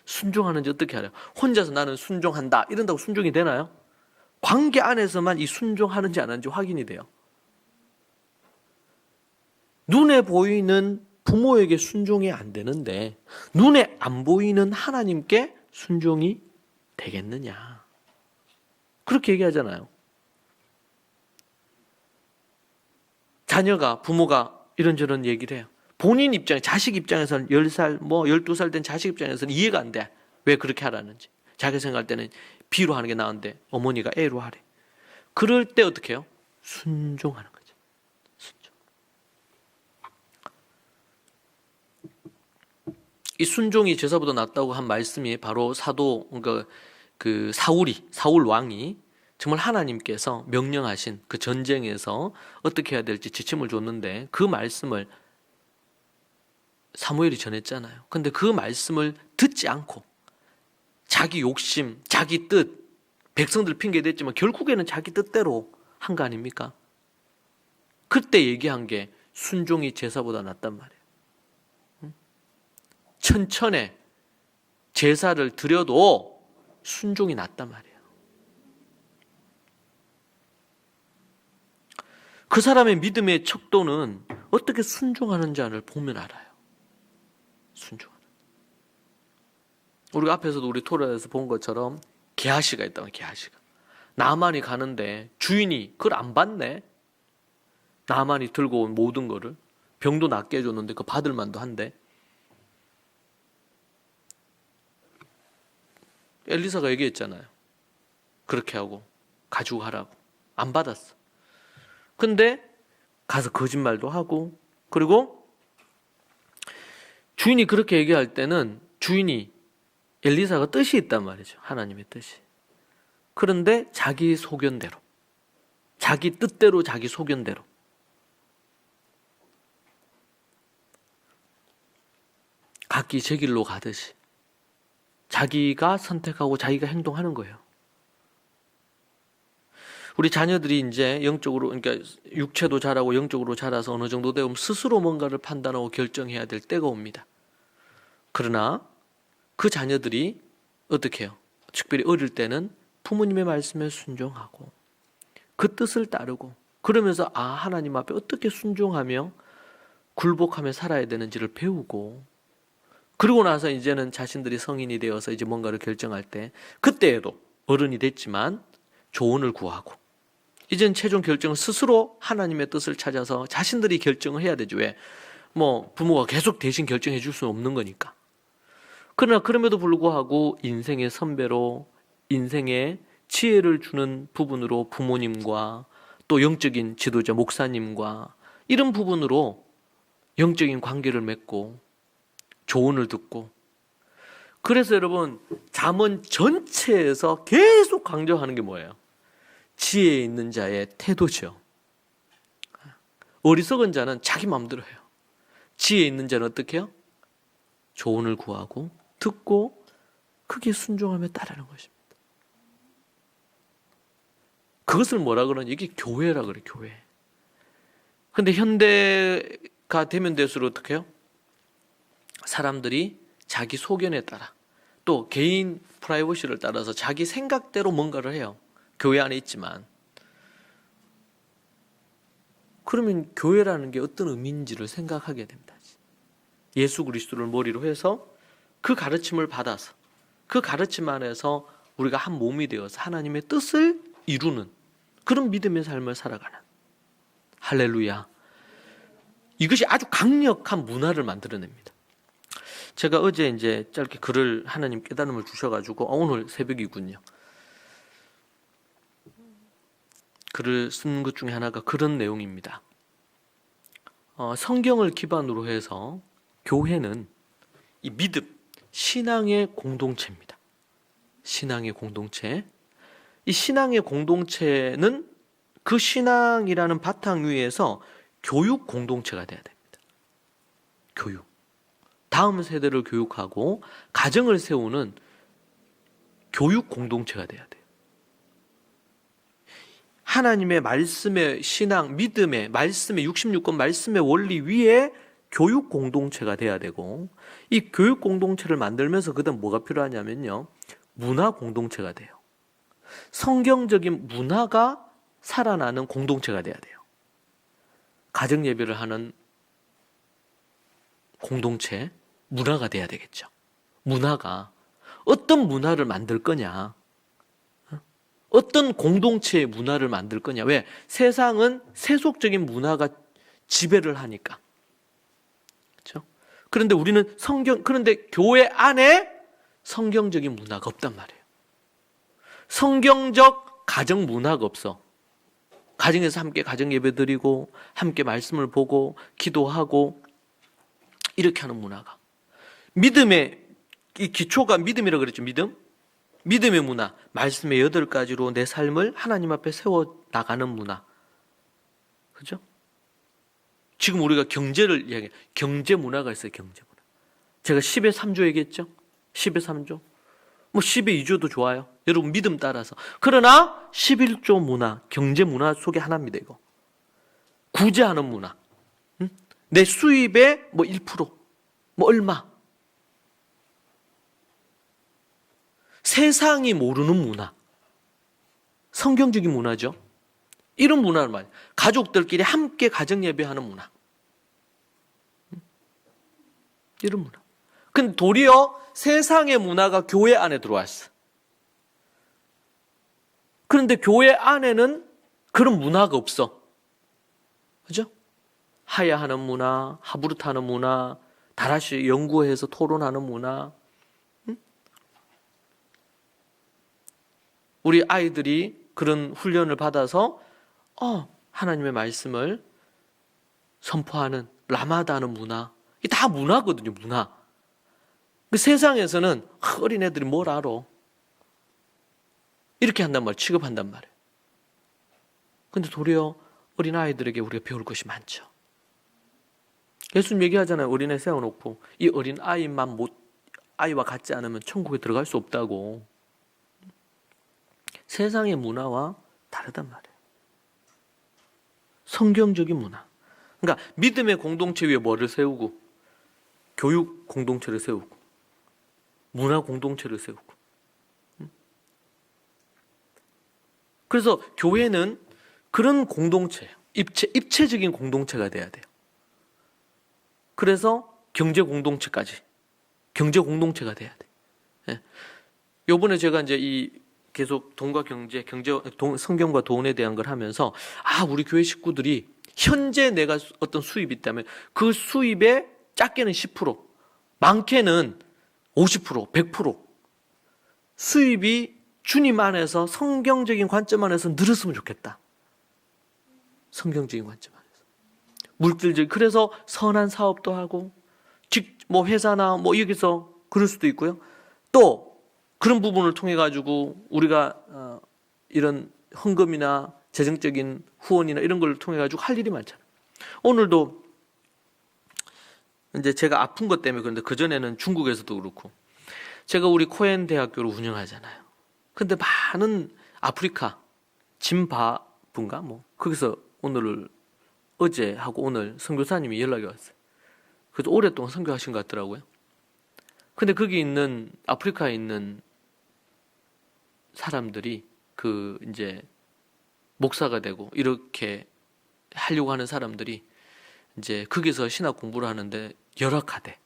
순종하는지 어떻게 알아요? 혼자서 나는 순종한다 이런다고 순종이 되나요? 관계 안에서만 이 순종하는지 안 하는지 확인이 돼요. 눈에 보이는 부모에게 순종이 안 되는데 눈에 안 보이는 하나님께 순종이 되겠느냐? 그렇게 얘기하잖아요. 자녀가 부모가 이런저런 얘기를 해요. 본인 입장에 자식 입장에서는 10살, 12살 된 자식 입장에서는 이해가 안 돼. 왜 그렇게 하라는지. 자기 생각할 때는 B로 하는 게 나은데 어머니가 A로 하래. 그럴 때 어떻게 해요? 순종하는 거죠. 순종. 이 순종이 제사보다 낫다고 한 말씀이 바로 사도 사울 왕이 정말 하나님께서 명령하신 그 전쟁에서 어떻게 해야 될지 지침을 줬는데 그 말씀을 사무엘이 전했잖아요. 근데 그 말씀을 듣지 않고 자기 욕심, 자기 뜻, 백성들 핑계댔지만 결국에는 자기 뜻대로 한 거 아닙니까? 그때 얘기한 게 순종이 제사보다 낫단 말이에요. 천천에 제사를 드려도 순종이 낫단 말이에요. 그 사람의 믿음의 척도는 어떻게 순종하는지를 보면 알아요. 순종하는. 우리가 앞에서도 우리 토론에서 본 것처럼 게하시가 있다면 게하시가. 나만이 가는데 주인이 그걸 안 받네. 나만이 들고 온 모든 거를 병도 낫게 해줬는데 그 받을 만도 한데. 엘리사가 얘기했잖아요. 그렇게 하고 가지고 가라고. 안 받았어. 근데 가서 거짓말도 하고 그리고 주인이 그렇게 얘기할 때는 주인이 엘리사가 뜻이 있단 말이죠. 하나님의 뜻이. 그런데 자기 소견대로 자기 뜻대로 자기 소견대로 각기 제 길로 가듯이 자기가 선택하고 자기가 행동하는 거예요. 우리 자녀들이 이제 영적으로, 그러니까 육체도 자라고 영적으로 자라서 어느 정도 되면 스스로 뭔가를 판단하고 결정해야 될 때가 옵니다. 그러나 그 자녀들이 어떻게 해요? 특별히 어릴 때는 부모님의 말씀에 순종하고 그 뜻을 따르고 그러면서 하나님 앞에 어떻게 순종하며 굴복하며 살아야 되는지를 배우고 그러고 나서 이제는 자신들이 성인이 되어서 이제 뭔가를 결정할 때 그때에도 어른이 됐지만 조언을 구하고 이제는 최종 결정을 스스로 하나님의 뜻을 찾아서 자신들이 결정을 해야 되죠. 왜? 부모가 계속 대신 결정해 줄 수는 없는 거니까. 그러나 그럼에도 불구하고 인생의 선배로 인생의 지혜를 주는 부분으로 부모님과 또 영적인 지도자 목사님과 이런 부분으로 영적인 관계를 맺고 조언을 듣고 그래서 여러분 잠언 전체에서 계속 강조하는 게 뭐예요? 지혜 있는 자의 태도죠. 어리석은 자는 자기 마음대로 해요. 지혜 있는 자는 어떻게 해요? 조언을 구하고 듣고 그게 순종하며 따르는 것입니다. 그것을 뭐라 그러냐? 이게 교회라 그래, 교회. 근데 현대가 되면 될수록 어떻게 해요? 사람들이 자기 소견에 따라 또 개인 프라이버시를 따라서 자기 생각대로 뭔가를 해요. 교회 안에 있지만 그러면 교회라는 게 어떤 의미인지를 생각하게 됩니다. 예수 그리스도를 머리로 해서 그 가르침을 받아서 그 가르침 안에서 우리가 한 몸이 되어서 하나님의 뜻을 이루는 그런 믿음의 삶을 살아가는, 할렐루야. 이것이 아주 강력한 문화를 만들어냅니다. 제가 어제 이제 짧게 글을 하나님 깨달음을 주셔가지고 오늘 새벽이군요. 글을 쓴 것 중에 하나가 그런 내용입니다. 성경을 기반으로 해서 교회는 이 믿음, 신앙의 공동체입니다. 신앙의 공동체. 이 신앙의 공동체는 그 신앙이라는 바탕 위에서 교육 공동체가 돼야 됩니다. 교육. 다음 세대를 교육하고 가정을 세우는 교육 공동체가 돼야 돼요. 하나님의 말씀의 신앙, 믿음의 말씀의 66권 말씀의 원리 위에 교육 공동체가 돼야 되고, 이 교육 공동체를 만들면서 그다음 뭐가 필요하냐면요, 문화 공동체가 돼요. 성경적인 문화가 살아나는 공동체가 돼야 돼요. 가정 예배를 하는 공동체, 문화가 돼야 되겠죠. 문화가 어떤 문화를 만들 거냐, 어떤 공동체의 문화를 만들 거냐. 왜? 세상은 세속적인 문화가 지배를 하니까. 그렇죠? 그런데 우리는 그런데 교회 안에 성경적인 문화가 없단 말이에요. 성경적 가정 문화가 없어. 가정에서 함께 가정 예배 드리고 함께 말씀을 보고 기도하고 이렇게 하는 문화가. 믿음의 이 기초가 믿음이라고 그랬죠. 믿음의 문화, 말씀의 8가지로 내 삶을 하나님 앞에 세워 나가는 문화. 그죠? 지금 우리가 경제를 이야기해. 경제 문화가 있어요. 경제 문화. 제가 10의 3조 얘기했죠? 10의 3조. 뭐 10의 2조도 좋아요. 여러분 믿음 따라서. 그러나 11조 문화, 경제 문화 속에 하나입니다. 이거. 구제하는 문화. 응? 내 수입의 뭐 1%, 뭐 얼마. 세상이 모르는 문화. 성경적인 문화죠. 이런 문화를 말이에요. 가족들끼리 함께 가정 예배하는 문화. 이런 문화. 근데 도리어 세상의 문화가 교회 안에 들어왔어. 그런데 교회 안에는 그런 문화가 없어. 그죠? 하야하는 문화, 하부르트하는 문화, 다라시 연구해서 토론하는 문화. 우리 아이들이 그런 훈련을 받아서 하나님의 말씀을 선포하는 라마다는 문화. 이게 다 문화거든요. 문화. 그 세상에서는 어린애들이 뭘 알아. 이렇게 한단 말이에요. 취급한단 말이에요. 근데 도리어 어린아이들에게 우리가 배울 것이 많죠. 예수님 얘기하잖아요. 어린애 세워놓고 이 어린 아이와 같지 않으면 천국에 들어갈 수 없다고. 세상의 문화와 다르단 말이에요. 성경적인 문화. 그러니까 믿음의 공동체 위에 뭐를 세우고, 교육 공동체를 세우고, 문화 공동체를 세우고. 그래서 교회는 그런 공동체예요. 입체적인 공동체가 돼야 돼요. 그래서 경제 공동체까지, 경제 공동체가 돼야 돼. 요번에 제가 이제 계속 돈과 성경과 돈에 대한 걸 하면서, 우리 교회 식구들이 현재 내가 어떤 수입이 있다면 그 수입의 작게는 10%, 많게는 50%, 100% 수입이 주님 안에서 성경적인 관점 안에서 늘었으면 좋겠다. 성경적인 관점 안에서. 물질적, 그래서 선한 사업도 하고, 회사나 여기서 그럴 수도 있고요. 또, 그런 부분을 통해 가지고 우리가 이런 헌금이나 재정적인 후원이나 이런 걸 통해 가지고 할 일이 많잖아요. 오늘도 이제 제가 아픈 것 때문에 그런데 그 전에는 중국에서도 그렇고 제가 우리 코엔 대학교를 운영하잖아요. 근데 많은 아프리카 짐바브인가 거기서 어제 하고 오늘 선교사님이 연락이 왔어요. 그래서 오랫동안 선교하신 것 같더라고요. 근데 거기 있는 아프리카에 있는 사람들이 이제 목사가 되고 이렇게 하려고 하는 사람들이 이제 거기서 신학 공부를 하는데 열악하대.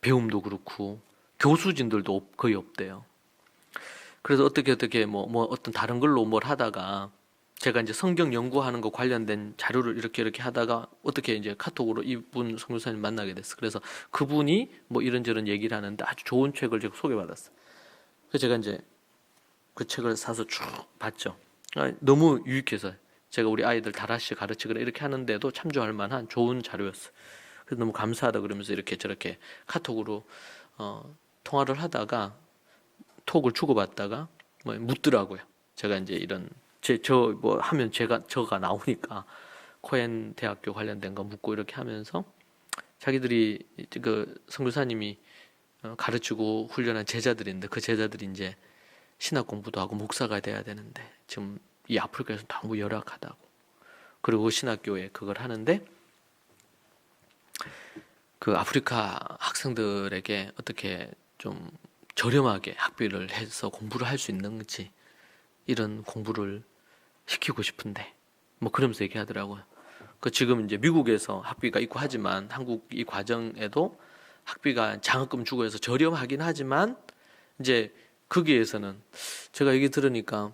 배움도 그렇고 교수진들도 거의 없대요. 그래서 어떻게 뭐 어떤 다른 걸로 뭘 하다가 제가 이제 성경 연구하는 거 관련된 자료를 이렇게 하다가 어떻게 이제 카톡으로 이분 선교사님 만나게 됐어. 그래서 그분이 뭐 이런저런 얘기를 하는데 아주 좋은 책을 제가 소개받았어. 그래서 제가 이제 그 책을 사서 쭉 봤죠. 너무 유익해서 제가 우리 아이들 다라시 가르치거나 이렇게 하는데도 참조할 만한 좋은 자료였어. 그래서 너무 감사하다 그러면서 이렇게 저렇게 카톡으로 통화를 하다가 톡을 주고받다가 뭐 묻더라고요. 제가 이제 이런 뭐 하면 저가 나오니까 코엔 대학교 관련된 거 묻고 이렇게 하면서 자기들이 그 선교사님이 가르치고 훈련한 제자들인데 그 제자들이 이제 신학 공부도 하고 목사가 돼야 되는데 지금 이 아프리카에서 너무 열악하다고. 그리고 신학교에 그걸 하는데 그 아프리카 학생들에게 어떻게 좀 저렴하게 학비를 해서 공부를 할 수 있는지 이런 공부를 시키고 싶은데 뭐 그러면서 얘기하더라고요. 그 지금 이제 미국에서 학비가 있고 하지만 한국 이 과정에도 학비가 장학금 주고 해서 저렴하긴 하지만 이제 거기에서는 제가 얘기 들으니까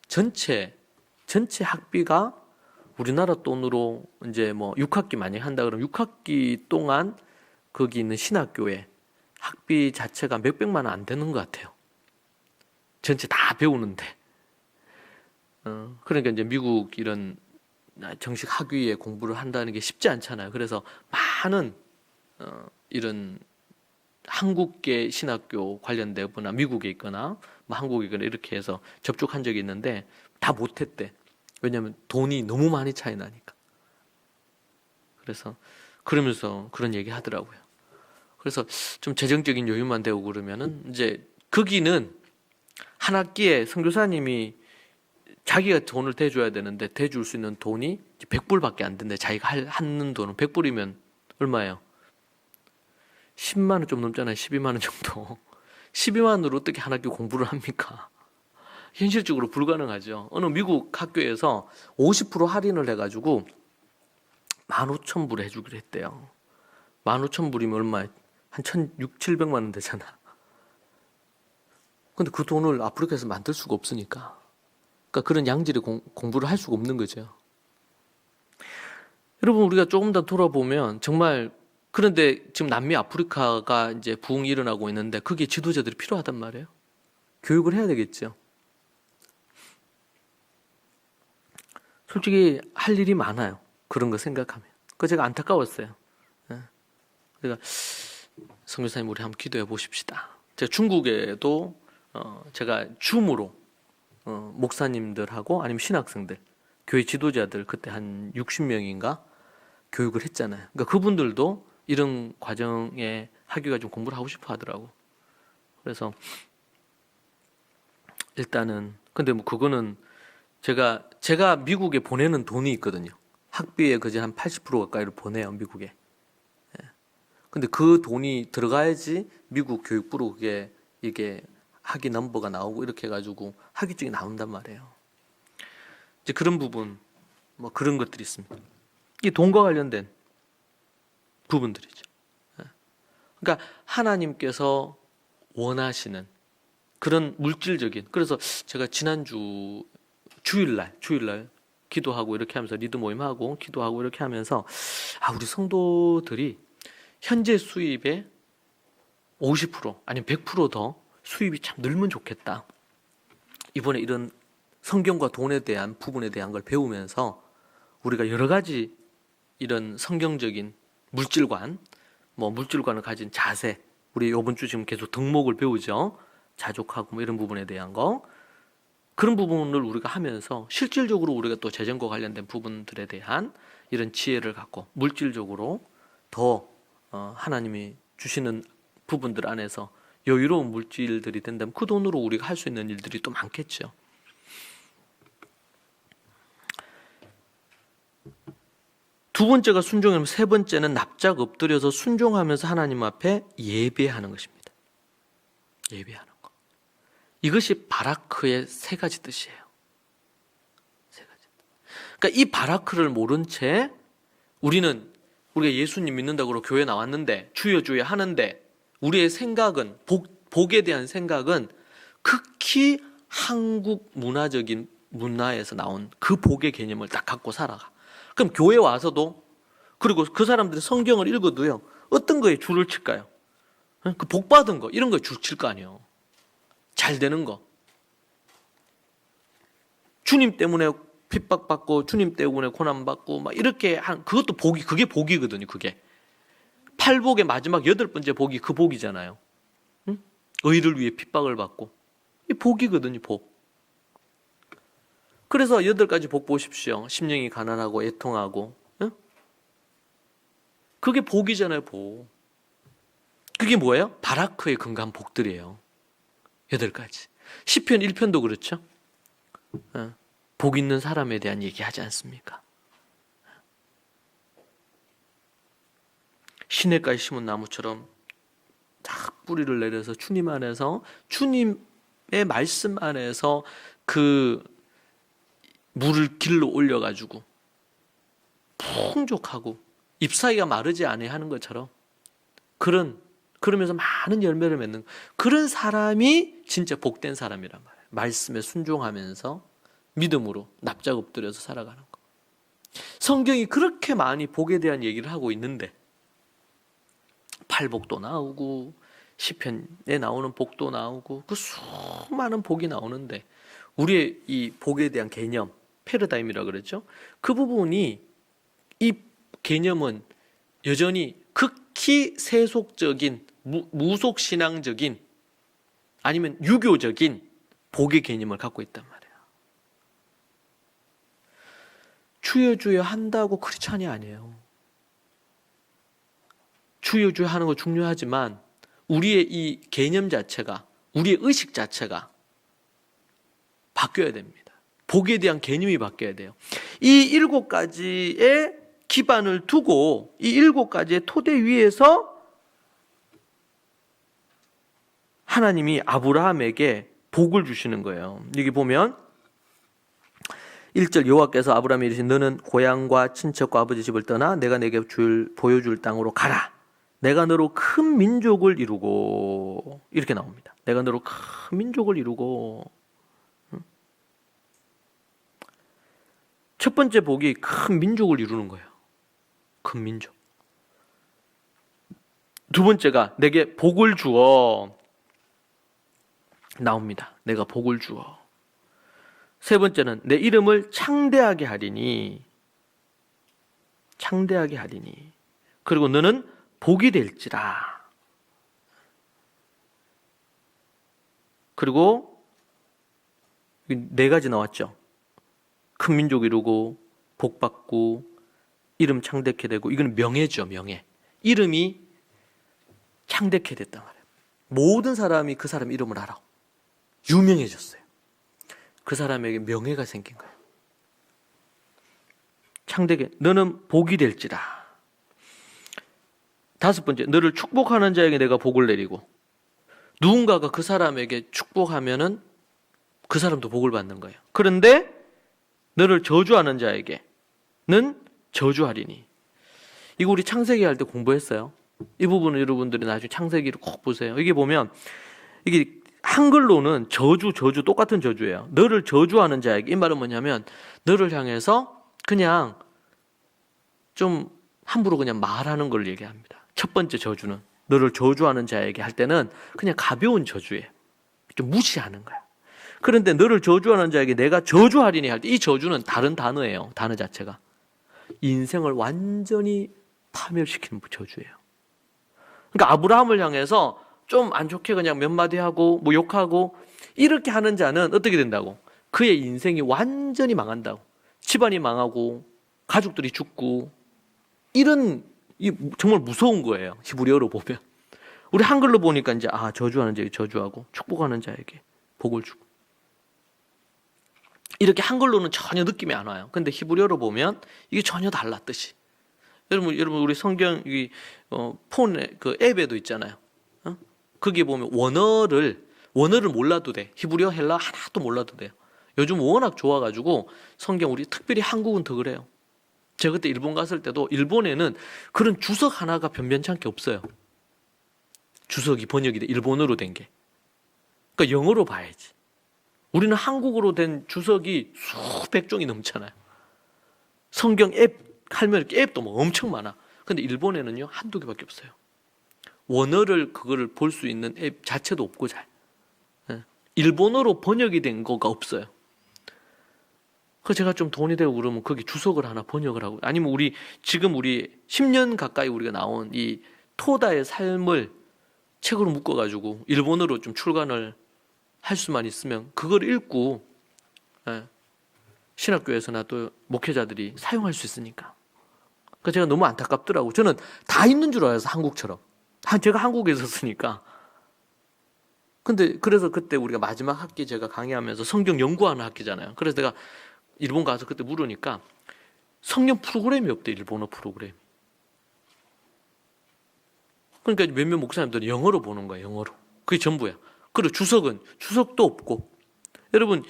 전체 학비가 우리나라 돈으로 이제 뭐 6학기 만약에 한다 그러면 6학기 동안 거기 있는 신학교에 학비 자체가 몇백만 원 안 되는 것 같아요. 전체 다 배우는데. 그러니까 이제 미국 이런 정식 학위에 공부를 한다는 게 쉽지 않잖아요. 그래서 많은 이런 한국계 신학교 관련되거나 미국에 있거나 뭐 한국에 있거나 이렇게 해서 접촉한 적이 있는데 다 못했대. 왜냐하면 돈이 너무 많이 차이 나니까. 그래서 그러면서 그런 얘기 하더라고요. 그래서 좀 재정적인 여유만 되고 그러면은 이제 거기는 한 학기에 선교사님이 자기가 돈을 대줘야 되는데 대줄 수 있는 돈이 100불밖에 안 된대. 자기가 하는 돈은 100불이면 얼마예요? 10만 원 좀 넘잖아요. 12만 원 정도. 12만 원으로 어떻게 한 학기 공부를 합니까? 현실적으로 불가능하죠. 어느 미국 학교에서 50% 할인을 해가지고 15,000불 해주기로 했대요. 15,000불이면 얼마에? 한 1,600, 700만 원 되잖아. 근데 그 돈을 아프리카에서 만들 수가 없으니까. 그러니까 그런 양질의 공부를 할 수가 없는 거죠. 여러분, 우리가 조금 더 돌아보면 정말 그런데 지금 남미 아프리카가 이제 부흥이 일어나고 있는데 거기에 지도자들이 필요하단 말이에요. 교육을 해야 되겠죠. 솔직히 할 일이 많아요. 그런 거 생각하면. 그 제가 안타까웠어요. 그러니까 선교사님 우리 한번 기도해 보십시다. 제가 중국에도 제가 줌으로 목사님들하고 아니면 신학생들, 교회 지도자들 그때 한 60명인가 교육을 했잖아요. 그러니까 그분들도 이런 과정에 학위가 좀 공부를 하고 싶어 하더라고. 그래서 일단은 근데 뭐 그거는 제가 미국에 보내는 돈이 있거든요. 학비에 그저 한 80% 가까이를 보내요, 미국에. 근데 그 돈이 들어가야지 미국 교육부로 이게 학위 넘버가 나오고 이렇게 해가지고 학위증이 나온단 말이에요. 이제 그런 부분, 뭐 그런 것들이 있습니다. 이 돈과 관련된 부분들이죠. 그러니까 하나님께서 원하시는 그런 물질적인, 그래서 제가 지난주 주일날 기도하고 이렇게 하면서 리드 모임하고 기도하고 이렇게 하면서 우리 성도들이 현재 수입의 50% 아니면 100%더 수입이 참 늘면 좋겠다. 이번에 이런 성경과 돈에 대한 부분에 대한 걸 배우면서 우리가 여러 가지 이런 성경적인 물질관을 가진 자세, 우리 이번 주 지금 계속 덕목을 배우죠. 자족하고 뭐 이런 부분에 대한 거, 그런 부분을 우리가 하면서 실질적으로 우리가 또 재정과 관련된 부분들에 대한 이런 지혜를 갖고 물질적으로 더 하나님이 주시는 부분들 안에서 여유로운 물질들이 된다면 그 돈으로 우리가 할 수 있는 일들이 또 많겠죠. 두 번째가 순종이면 세 번째는 납작 엎드려서 순종하면서 하나님 앞에 예배하는 것입니다. 예배하는 것. 이것이 바라크의 세 가지 뜻이에요. 세 가지. 그러니까 이 바라크를 모른 채 우리가 예수님 믿는다고 그러고 교회 나왔는데 주여 주여 하는데 우리의 생각은 복에 대한 생각은 극히 한국 문화에서 나온 그 복의 개념을 딱 갖고 살아가. 그럼 교회 와서도 그리고 그 사람들이 성경을 읽어도요. 어떤 거에 줄을 칠까요? 그 복 받은 거 이런 거에 줄 칠 거 아니에요. 잘 되는 거. 주님 때문에 핍박받고 주님 때문에 고난받고 막 이렇게 한 그것도 그게 복이거든요. 그게 팔복의 마지막 8번째 복이 그 복이잖아요. 응? 의를 위해 핍박을 받고 이 복이거든요. 복. 그래서 8가지 복 보십시오. 심령이 가난하고 애통하고 응? 그게 복이잖아요. 복. 그게 뭐예요? 바라크의 근간 복들이에요. 8가지. 시편 1편도 그렇죠. 복 있는 사람에 대한 얘기하지 않습니까? 시냇가에 심은 나무처럼 딱 뿌리를 내려서 주님 안에서 주님의 말씀 안에서 그 물을 길로 올려가지고 풍족하고 잎사귀가 마르지 아니하는 것처럼 그러면서 많은 열매를 맺는 그런 사람이 진짜 복된 사람이란 말이에요. 말씀에 순종하면서 믿음으로 납작 엎드려서 살아가는 거. 성경이 그렇게 많이 복에 대한 얘기를 하고 있는데 팔복도 나오고 시편에 나오는 복도 나오고 그 수많은 복이 나오는데 우리의 이 복에 대한 개념 패러다임이라고 그랬죠. 그 부분이 이 개념은 여전히 극히 세속적인 무속신앙적인 아니면 유교적인 복의 개념을 갖고 있단 말이에요. 주여 주여 한다고 크리스찬이 아니에요. 주여 주여 하는 거 중요하지만 우리의 이 개념 자체가 우리의 의식 자체가 바뀌어야 됩니다. 복에 대한 개념이 바뀌어야 돼요. 이 7가지의 기반을 두고 이 7가지의 토대 위에서 하나님이 아브라함에게 복을 주시는 거예요. 여기 보면 1절 여호와께서 아브라함에 이르신 너는 고향과 친척과 아버지 집을 떠나 내가 내게 보여줄 땅으로 가라. 내가 너로 큰 민족을 이루고 이렇게 나옵니다. 내가 너로 큰 민족을 이루고 첫 번째 복이 큰 민족을 이루는 거예요. 큰 민족. 두 번째가 내게 복을 주어 나옵니다. 내가 복을 주어. 세 번째는 내 이름을 창대하게 하리니 창대하게 하리니 그리고 너는 복이 될지라. 그리고 4가지 나왔죠. 큰 민족 이루고 복 받고 이름 창대케 되고 이건 명예죠. 명예. 이름이 창대케 됐단 말이에요. 모든 사람이 그 사람 이름을 알아. 유명해졌어요. 그 사람에게 명예가 생긴 거예요. 창대케 너는 복이 될지라. 5번째 너를 축복하는 자에게 내가 복을 내리고 누군가가 그 사람에게 축복하면은 그 사람도 복을 받는 거예요. 그런데 너를 저주하는 자에게는 저주하리니. 이거 우리 창세기 할 때 공부했어요. 이 부분은 여러분들이 나중에 창세기를 꼭 보세요. 이게 보면 이게 한글로는 저주 똑같은 저주예요. 너를 저주하는 자에게 이 말은 뭐냐면 너를 향해서 그냥 좀 함부로 그냥 말하는 걸 얘기합니다. 첫 번째 저주는 너를 저주하는 자에게 할 때는 그냥 가벼운 저주예요. 좀 무시하는 거야. 그런데 너를 저주하는 자에게 내가 저주하리니 할 때 이 저주는 다른 단어예요. 단어 자체가. 인생을 완전히 파멸시키는 저주예요. 그러니까 아브라함을 향해서 좀 안 좋게 그냥 몇 마디 하고 뭐 욕하고 이렇게 하는 자는 어떻게 된다고? 그의 인생이 완전히 망한다고. 집안이 망하고 가족들이 죽고 이런 정말 무서운 거예요. 히브리어로 보면. 우리 한글로 보니까 이제 저주하는 자에게 저주하고 축복하는 자에게 복을 주고 이렇게 한글로는 전혀 느낌이 안 와요. 근데 히브리어로 보면 이게 전혀 달라 뜻이. 여러분 우리 성경 폰에 그 앱에도 있잖아요. 거기에 보면 원어를 몰라도 돼. 히브리어 헬라 하나도 몰라도 돼요. 요즘 워낙 좋아가지고 성경 우리 특별히 한국은 더 그래요. 제가 그때 일본 갔을 때도 일본에는 그런 주석 하나가 변변찮게 없어요. 주석이 번역이 돼 일본어로 된 게. 그러니까 영어로 봐야지. 우리는 한국어로 된 주석이 수백 종이 넘잖아요. 성경 앱 할면 앱도 뭐 엄청 많아. 근데 일본에는요 한두 개밖에 없어요. 원어를 그거를 볼 수 있는 앱 자체도 없고 잘. 일본어로 번역이 된 거가 없어요. 그래서 제가 좀 돈이 되고 그러면 거기 주석을 하나 번역을 하고, 아니면 지금 우리 10년 가까이 우리가 나온 이 토다의 삶을 책으로 묶어가지고 일본어로 좀 출간을 할 수만 있으면 그걸 읽고 신학교에서나 또 목회자들이 사용할 수 있으니까. 그러니까 제가 너무 안타깝더라고. 저는 다 있는 줄 알아서 한국처럼. 제가 한국에 있었으니까. 근데 그래서 그때 우리가 마지막 학기 제가 강의하면서 성경 연구하는 학기잖아요. 그래서 내가 일본 가서 그때 물으니까 성경 프로그램이 없대, 일본어 프로그램. 그러니까 몇몇 목사님들은 영어로 보는 거야, 영어로. 그게 전부야. 그리고 주석도 없고. 여러분,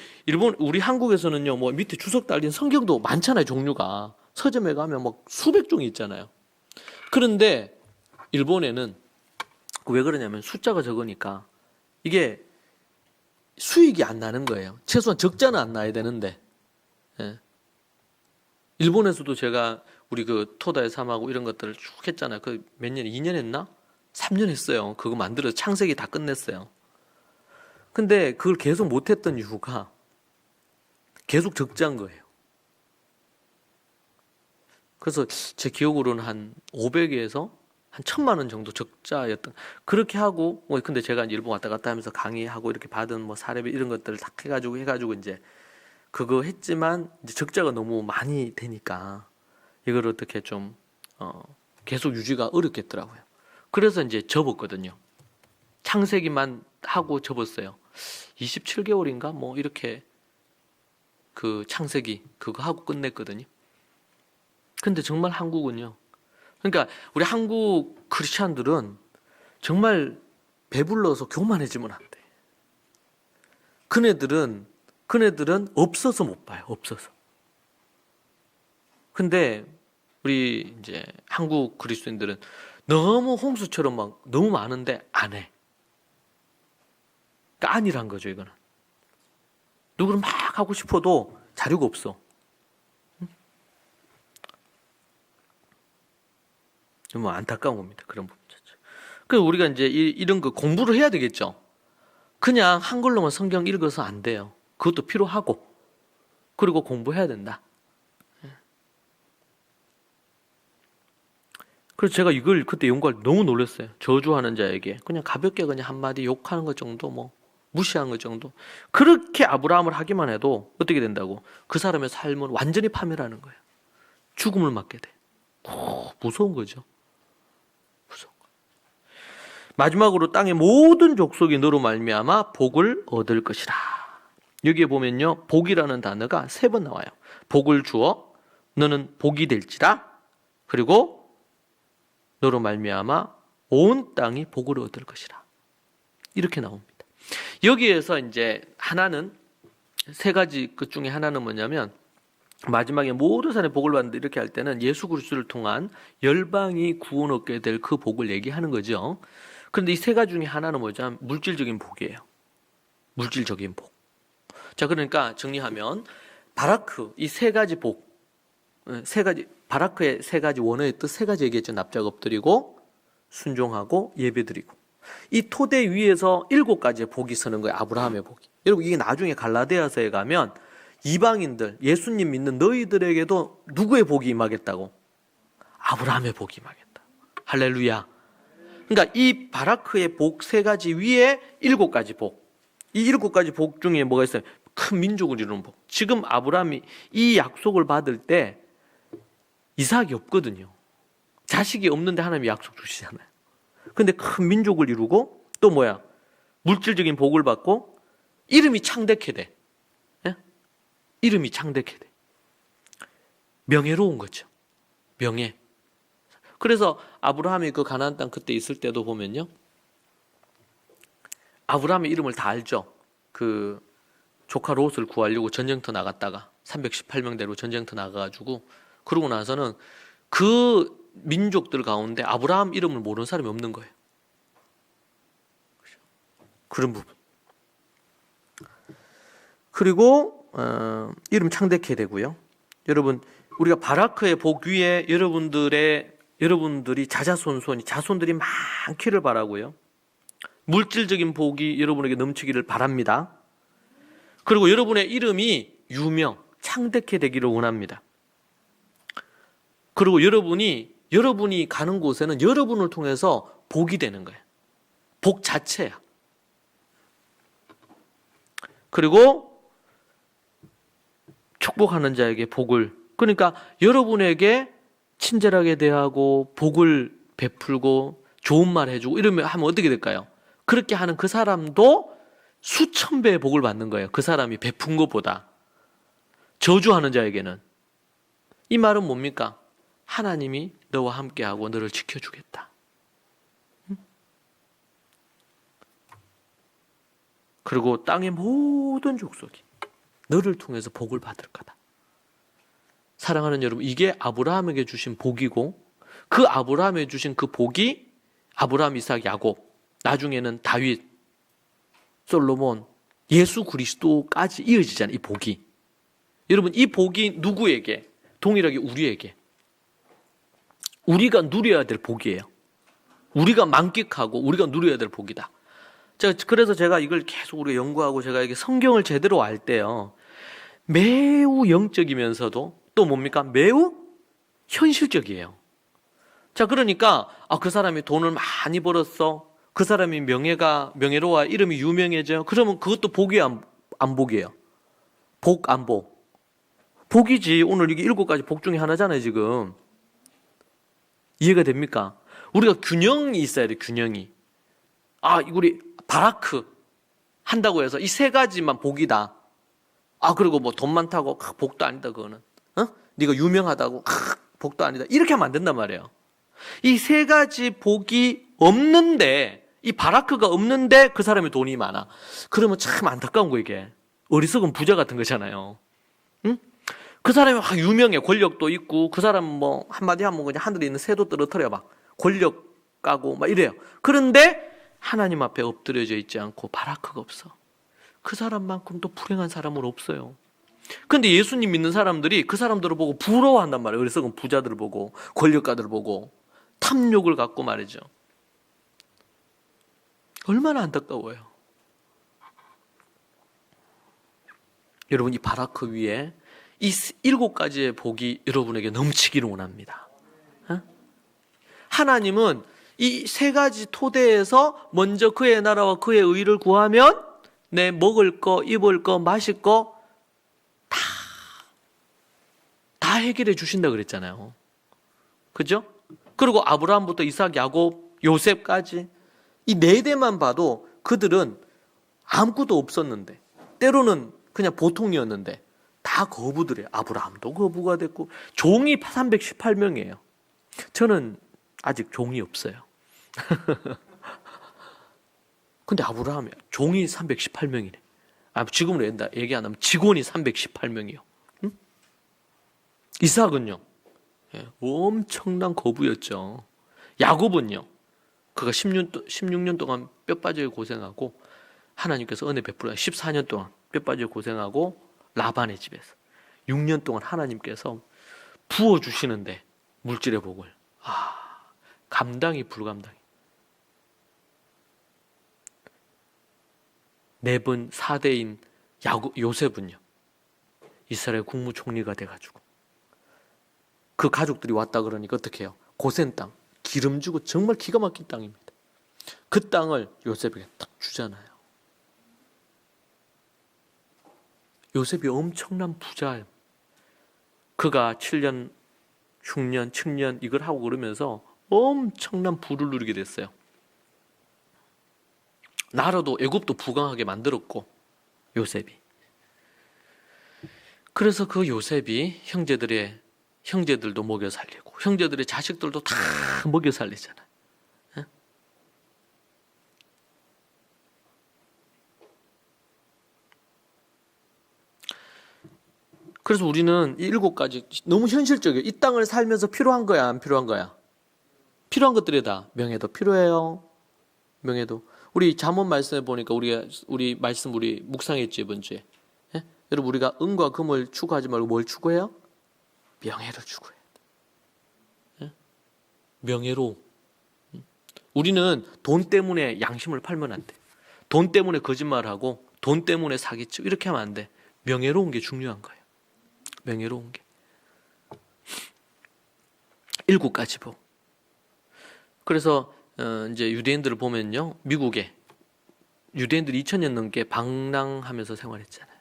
우리 한국에서는요, 뭐 밑에 주석 달린 성경도 많잖아요, 종류가. 서점에 가면 막 수백 종이 있잖아요. 그런데 일본에는 왜 그러냐면 숫자가 적으니까 이게 수익이 안 나는 거예요. 최소한 적자는 안 나야 되는데. 예. 일본에서도 제가 우리 그 토다의 삶하고 이런 것들을 쭉 했잖아요. 그 몇 년, 2년 했나? 3년 했어요. 그거 만들어서 창세기 다 끝냈어요. 근데 그걸 계속 못했던 이유가 계속 적자인 거예요. 그래서 제 기억으로는 한 500에서 한 1000만 원 정도 적자였던. 그렇게 하고, 근데 제가 일본 왔다 갔다 하면서 강의하고 이렇게 받은 뭐 사례비 이런 것들을 다 해가지고 이제 그거 했지만 이제 적자가 너무 많이 되니까 이걸 어떻게 좀 계속 유지가 어렵겠더라고요. 그래서 이제 접었거든요. 창세기만 하고 접었어요. 27개월인가 뭐 이렇게 그 창세기 그거 하고 끝냈거든요. 근데 정말 한국은요. 그러니까 우리 한국 크리스찬들은 정말 배불러서 교만해지면 안 돼. 그네들은 없어서 못 봐요. 없어서. 근데 우리 이제 한국 그리스도인들은 너무 홍수처럼 막 너무 많은데 안 해. 그러니까 아니란 거죠, 이거는. 누구를 막 하고 싶어도 자료가 없어. 좀 안타까운 겁니다. 그런 부분 자체. 그래서 우리가 이제 이런 거 공부를 해야 되겠죠. 그냥 한글로만 성경 읽어서 안 돼요. 그것도 필요하고. 그리고 공부해야 된다. 그래서 제가 이걸 그때 연구할 때 너무 놀랐어요. 저주하는 자에게 그냥 가볍게 그냥 한마디 욕하는 것 정도, 뭐 무시하는 것 정도. 그렇게 아브라함을 하기만 해도 어떻게 된다고? 그 사람의 삶은 완전히 파멸하는 거예요. 죽음을 맞게 돼. 무서운 거죠. 무서운 거. 마지막으로 땅의 모든 족속이 너로 말미암아 복을 얻을 것이라. 여기에 보면요, 복이라는 단어가 3번 나와요. 복을 주어 너는 복이 될지라. 그리고 너로 말미암아 온 땅이 복을 얻을 것이라. 이렇게 나옵니다. 여기에서 이제 하나는 3가지 것 중에 하나는 뭐냐면 마지막에 모든 사람이 복을 받는다 이렇게 할 때는 예수 그리스도를 통한 열방이 구원 얻게 될 그 복을 얘기하는 거죠. 그런데 이 3가지 중에 하나는 뭐죠? 물질적인 복이에요. 물질적인 복. 자, 그러니까 정리하면 바라크 이 3가지 복, 3가지 바라크의 3가지 원어의 뜻 3가지 얘기했죠. 납작 엎드리고 순종하고 예배드리고. 이 토대 위에서 7가지의 복이 서는 거예요. 아브라함의 복이. 여러분 이게 나중에 갈라디아서에 가면 이방인들 예수님 믿는 너희들에게도 누구의 복이 임하겠다고? 아브라함의 복이 임하겠다. 할렐루야. 그러니까 이 바라크의 복 3가지 위에 7가지 복. 이 7가지 복 중에 뭐가 있어요? 큰 민족을 이루는 복. 지금 아브라함이 이 약속을 받을 때 이삭이 없거든요. 자식이 없는데 하나님이 약속 주시잖아요. 근데 큰 민족을 이루고 또 뭐야? 물질적인 복을 받고 이름이 창대케 돼. 예? 이름이 창대케 돼. 명예로운 거죠. 명예. 그래서 아브라함이 그 가나안 땅 그때 있을 때도 보면요. 아브라함의 이름을 다 알죠. 그 조카 롯을 구하려고 전쟁터 나갔다가 318명대로 전쟁터 나가가지고 그러고 나서는 그 민족들 가운데 아브라함 이름을 모르는 사람이 없는 거예요. 그런 부분. 그리고 이름 창대케 되고요. 여러분 우리가 바라크의 복 위에 여러분들이 자손들이 많기를 바라고요. 물질적인 복이 여러분에게 넘치기를 바랍니다. 그리고 여러분의 이름이 유명, 창대케 되기를 원합니다. 그리고 여러분이 가는 곳에는 여러분을 통해서 복이 되는 거예요. 복 자체야. 그리고 축복하는 자에게 복을, 그러니까 여러분에게 친절하게 대하고 복을 베풀고 좋은 말 해주고 이러면 하면 어떻게 될까요? 그렇게 하는 그 사람도 수천 배의 복을 받는 거예요. 그 사람이 베푼 것보다. 저주하는 자에게는. 이 말은 뭡니까? 하나님이 너와 함께하고 너를 지켜주겠다. 그리고 땅의 모든 족속이 너를 통해서 복을 받을 거다. 사랑하는 여러분, 이게 아브라함에게 주신 복이고, 그 아브라함에게 주신 그 복이 아브라함, 이삭, 야곱, 나중에는 다윗, 솔로몬, 예수 그리스도까지 이어지잖아요. 이 복이. 여러분, 이 복이 누구에게? 동일하게 우리에게. 우리가 누려야 될 복이에요. 우리가 만끽하고 우리가 누려야 될 복이다. 그래서 제가 이걸 계속 우리가 연구하고 제가 이게 성경을 제대로 알 때요, 매우 영적이면서도 또 뭡니까? 매우 현실적이에요. 자, 그러니까 그 사람이 돈을 많이 벌었어. 그 사람이 명예로워, 이름이 유명해져요. 그러면 그것도 복이에요, 안 복이에요? 복, 안 복? 복이지. 오늘 이게 7가지 복 중에 하나잖아요, 지금. 이해가 됩니까? 우리가 균형이 있어야 돼, 균형이. 우리 바라크 한다고 해서 이 3가지만 복이다. 그리고 뭐 돈 많다고 복도 아니다, 그거는. 네가 유명하다고 복도 아니다. 이렇게 하면 안 된단 말이에요. 이 3가지 복이 없는데, 이 바라크가 없는데 그 사람이 돈이 많아. 그러면 참 안타까운 거, 이게. 어리석은 부자 같은 거잖아요. 응? 그 사람이 막 유명해. 권력도 있고, 그 사람 뭐 한마디 하면 그냥 하늘에 있는 새도 떨어뜨려 막 권력 가고 막 이래요. 그런데 하나님 앞에 엎드려져 있지 않고 바라크가 없어. 그 사람만큼 또 불행한 사람은 없어요. 근데 예수님 믿는 사람들이 그 사람들을 보고 부러워한단 말이에요. 어리석은 부자들을 보고, 권력가들을 보고, 탐욕을 갖고 말이죠. 얼마나 안타까워요. 여러분, 이 바라크 위에 이 7가지의 복이 여러분에게 넘치기를 원합니다. 하나님은 이 3가지 토대에서 먼저 그의 나라와 그의 의를 구하면 내 먹을 거, 입을 거, 마실 거 다 해결해 주신다 그랬잖아요. 그죠? 그리고 아브라함부터 이삭, 야곱, 요셉까지 이 4대만 봐도 그들은 아무것도 없었는데, 때로는 그냥 보통이었는데 다 거부들이에요. 아브라함도 거부가 됐고, 종이 318명이에요. 저는 아직 종이 없어요. 근데 아브라함이 종이 318명이네. 지금으로 얘기 안 하면 직원이 318명이요. 응? 이삭은요, 엄청난 거부였죠. 야곱은요, 그가 16년 동안 뼈 빠지게 고생하고 하나님께서 은혜 베풀어 14년 동안 뼈 빠지게 고생하고 라반의 집에서 6년 동안 하나님께서 부어주시는데 물질의 복을 감당이 불감당이. 4번 4대인 요셉은요, 이스라엘 국무총리가 돼가지고 그 가족들이 왔다 그러니까 어떻게 해요? 고센 땅, 기름지고 정말 기가 막힌 땅입니다. 그 땅을 요셉에게 딱 주잖아요. 요셉이 엄청난 부자예요. 그가 7년, 흉년, 층년 이걸 하고 그러면서 엄청난 부를 누리게 됐어요. 나라도 애굽도 부강하게 만들었고, 요셉이. 그래서 그 요셉이 형제들도 먹여 살리고 형제들의 자식들도 다 먹여 살리잖아요. 그래서 우리는 이 7가지 너무 현실적이에요. 이 땅을 살면서 필요한 거야, 안 필요한 거야? 필요한 것들이다. 명예도 필요해요. 명예도. 우리 잠언 말씀에 보니까 우리 말씀 우리 묵상했죠, 이번 주에. 예? 여러분, 우리가 은과 금을 추구하지 말고 뭘 추구해요? 명예를 추구해요. 예? 명예로. 우리는 돈 때문에 양심을 팔면 안 돼. 돈 때문에 거짓말하고 돈 때문에 사기치고 이렇게 하면 안 돼. 명예로운 게 중요한 거예요. 명예로운 게. 7가지 복. 그래서 이제 유대인들을 보면요, 미국에 유대인들이 2000년 넘게 방랑하면서 생활했잖아요.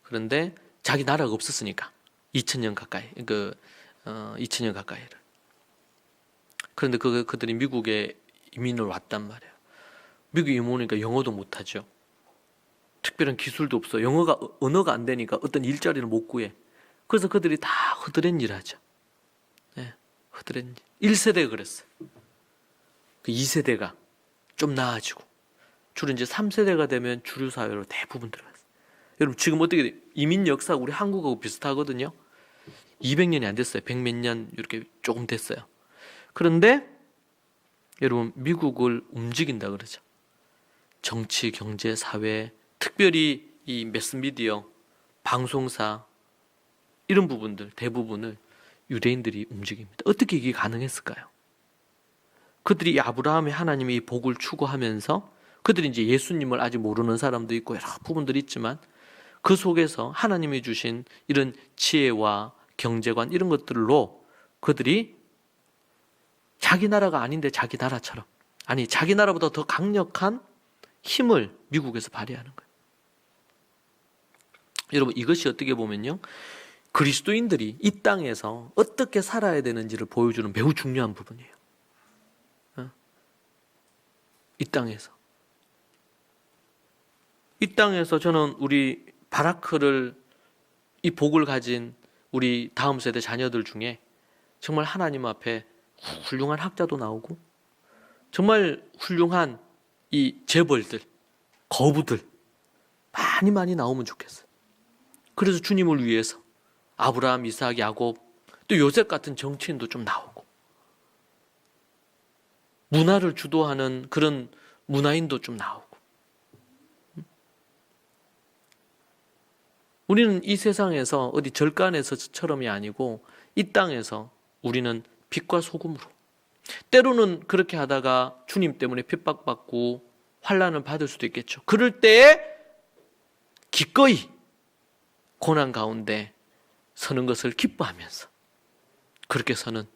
그런데 자기 나라가 없었으니까 2000년 가까이 2000년 가까이를. 그런데 그들이 미국에 이민을 왔단 말이에요. 미국에 이민 오니까 영어도 못하죠. 특별한 기술도 없어. 언어가 안 되니까 어떤 일자리를 못 구해. 그래서 그들이 다 허드렛 일하죠. 네, 허드렛 일. 1세대가 그랬어요. 그 2세대가 좀 나아지고 주로 이제 3세대가 되면 주류 사회로 대부분 들어갔어요. 여러분, 지금 어떻게 돼요? 이민 역사가 우리 한국하고 비슷하거든요. 200년이 안 됐어요. 100 몇 년 이렇게 조금 됐어요. 그런데 여러분, 미국을 움직인다 그러죠. 정치, 경제, 사회, 특별히 이 매스미디어, 방송사 이런 부분들 대부분을 유대인들이 움직입니다. 어떻게 이게 가능했을까요? 그들이 아브라함의 하나님의 이 복을 추구하면서 그들이 이제 예수님을 아직 모르는 사람도 있고 여러 부분들이 있지만 그 속에서 하나님이 주신 이런 지혜와 경제관 이런 것들로 그들이 자기 나라가 아닌데 자기 나라처럼, 아니 자기 나라보다 더 강력한 힘을 미국에서 발휘하는 거예요. 여러분, 이것이 어떻게 보면요, 그리스도인들이 이 땅에서 어떻게 살아야 되는지를 보여주는 매우 중요한 부분이에요. 이 땅에서 저는 우리 바라크를, 이 복을 가진 우리 다음 세대 자녀들 중에 정말 하나님 앞에 훌륭한 학자도 나오고 정말 훌륭한 이 재벌들, 거부들 많이 나오면 좋겠어요. 그래서 주님을 위해서 아브라함, 이삭, 야곱, 또 요셉 같은 정치인도 좀 나오고 문화를 주도하는 그런 문화인도 좀 나오고. 우리는 이 세상에서 어디 절간에서처럼이 아니고 이 땅에서 우리는 빛과 소금으로, 때로는 그렇게 하다가 주님 때문에 핍박받고 환난을 받을 수도 있겠죠. 그럴 때에 기꺼이 고난 가운데 서는 것을 기뻐하면서 그렇게 서는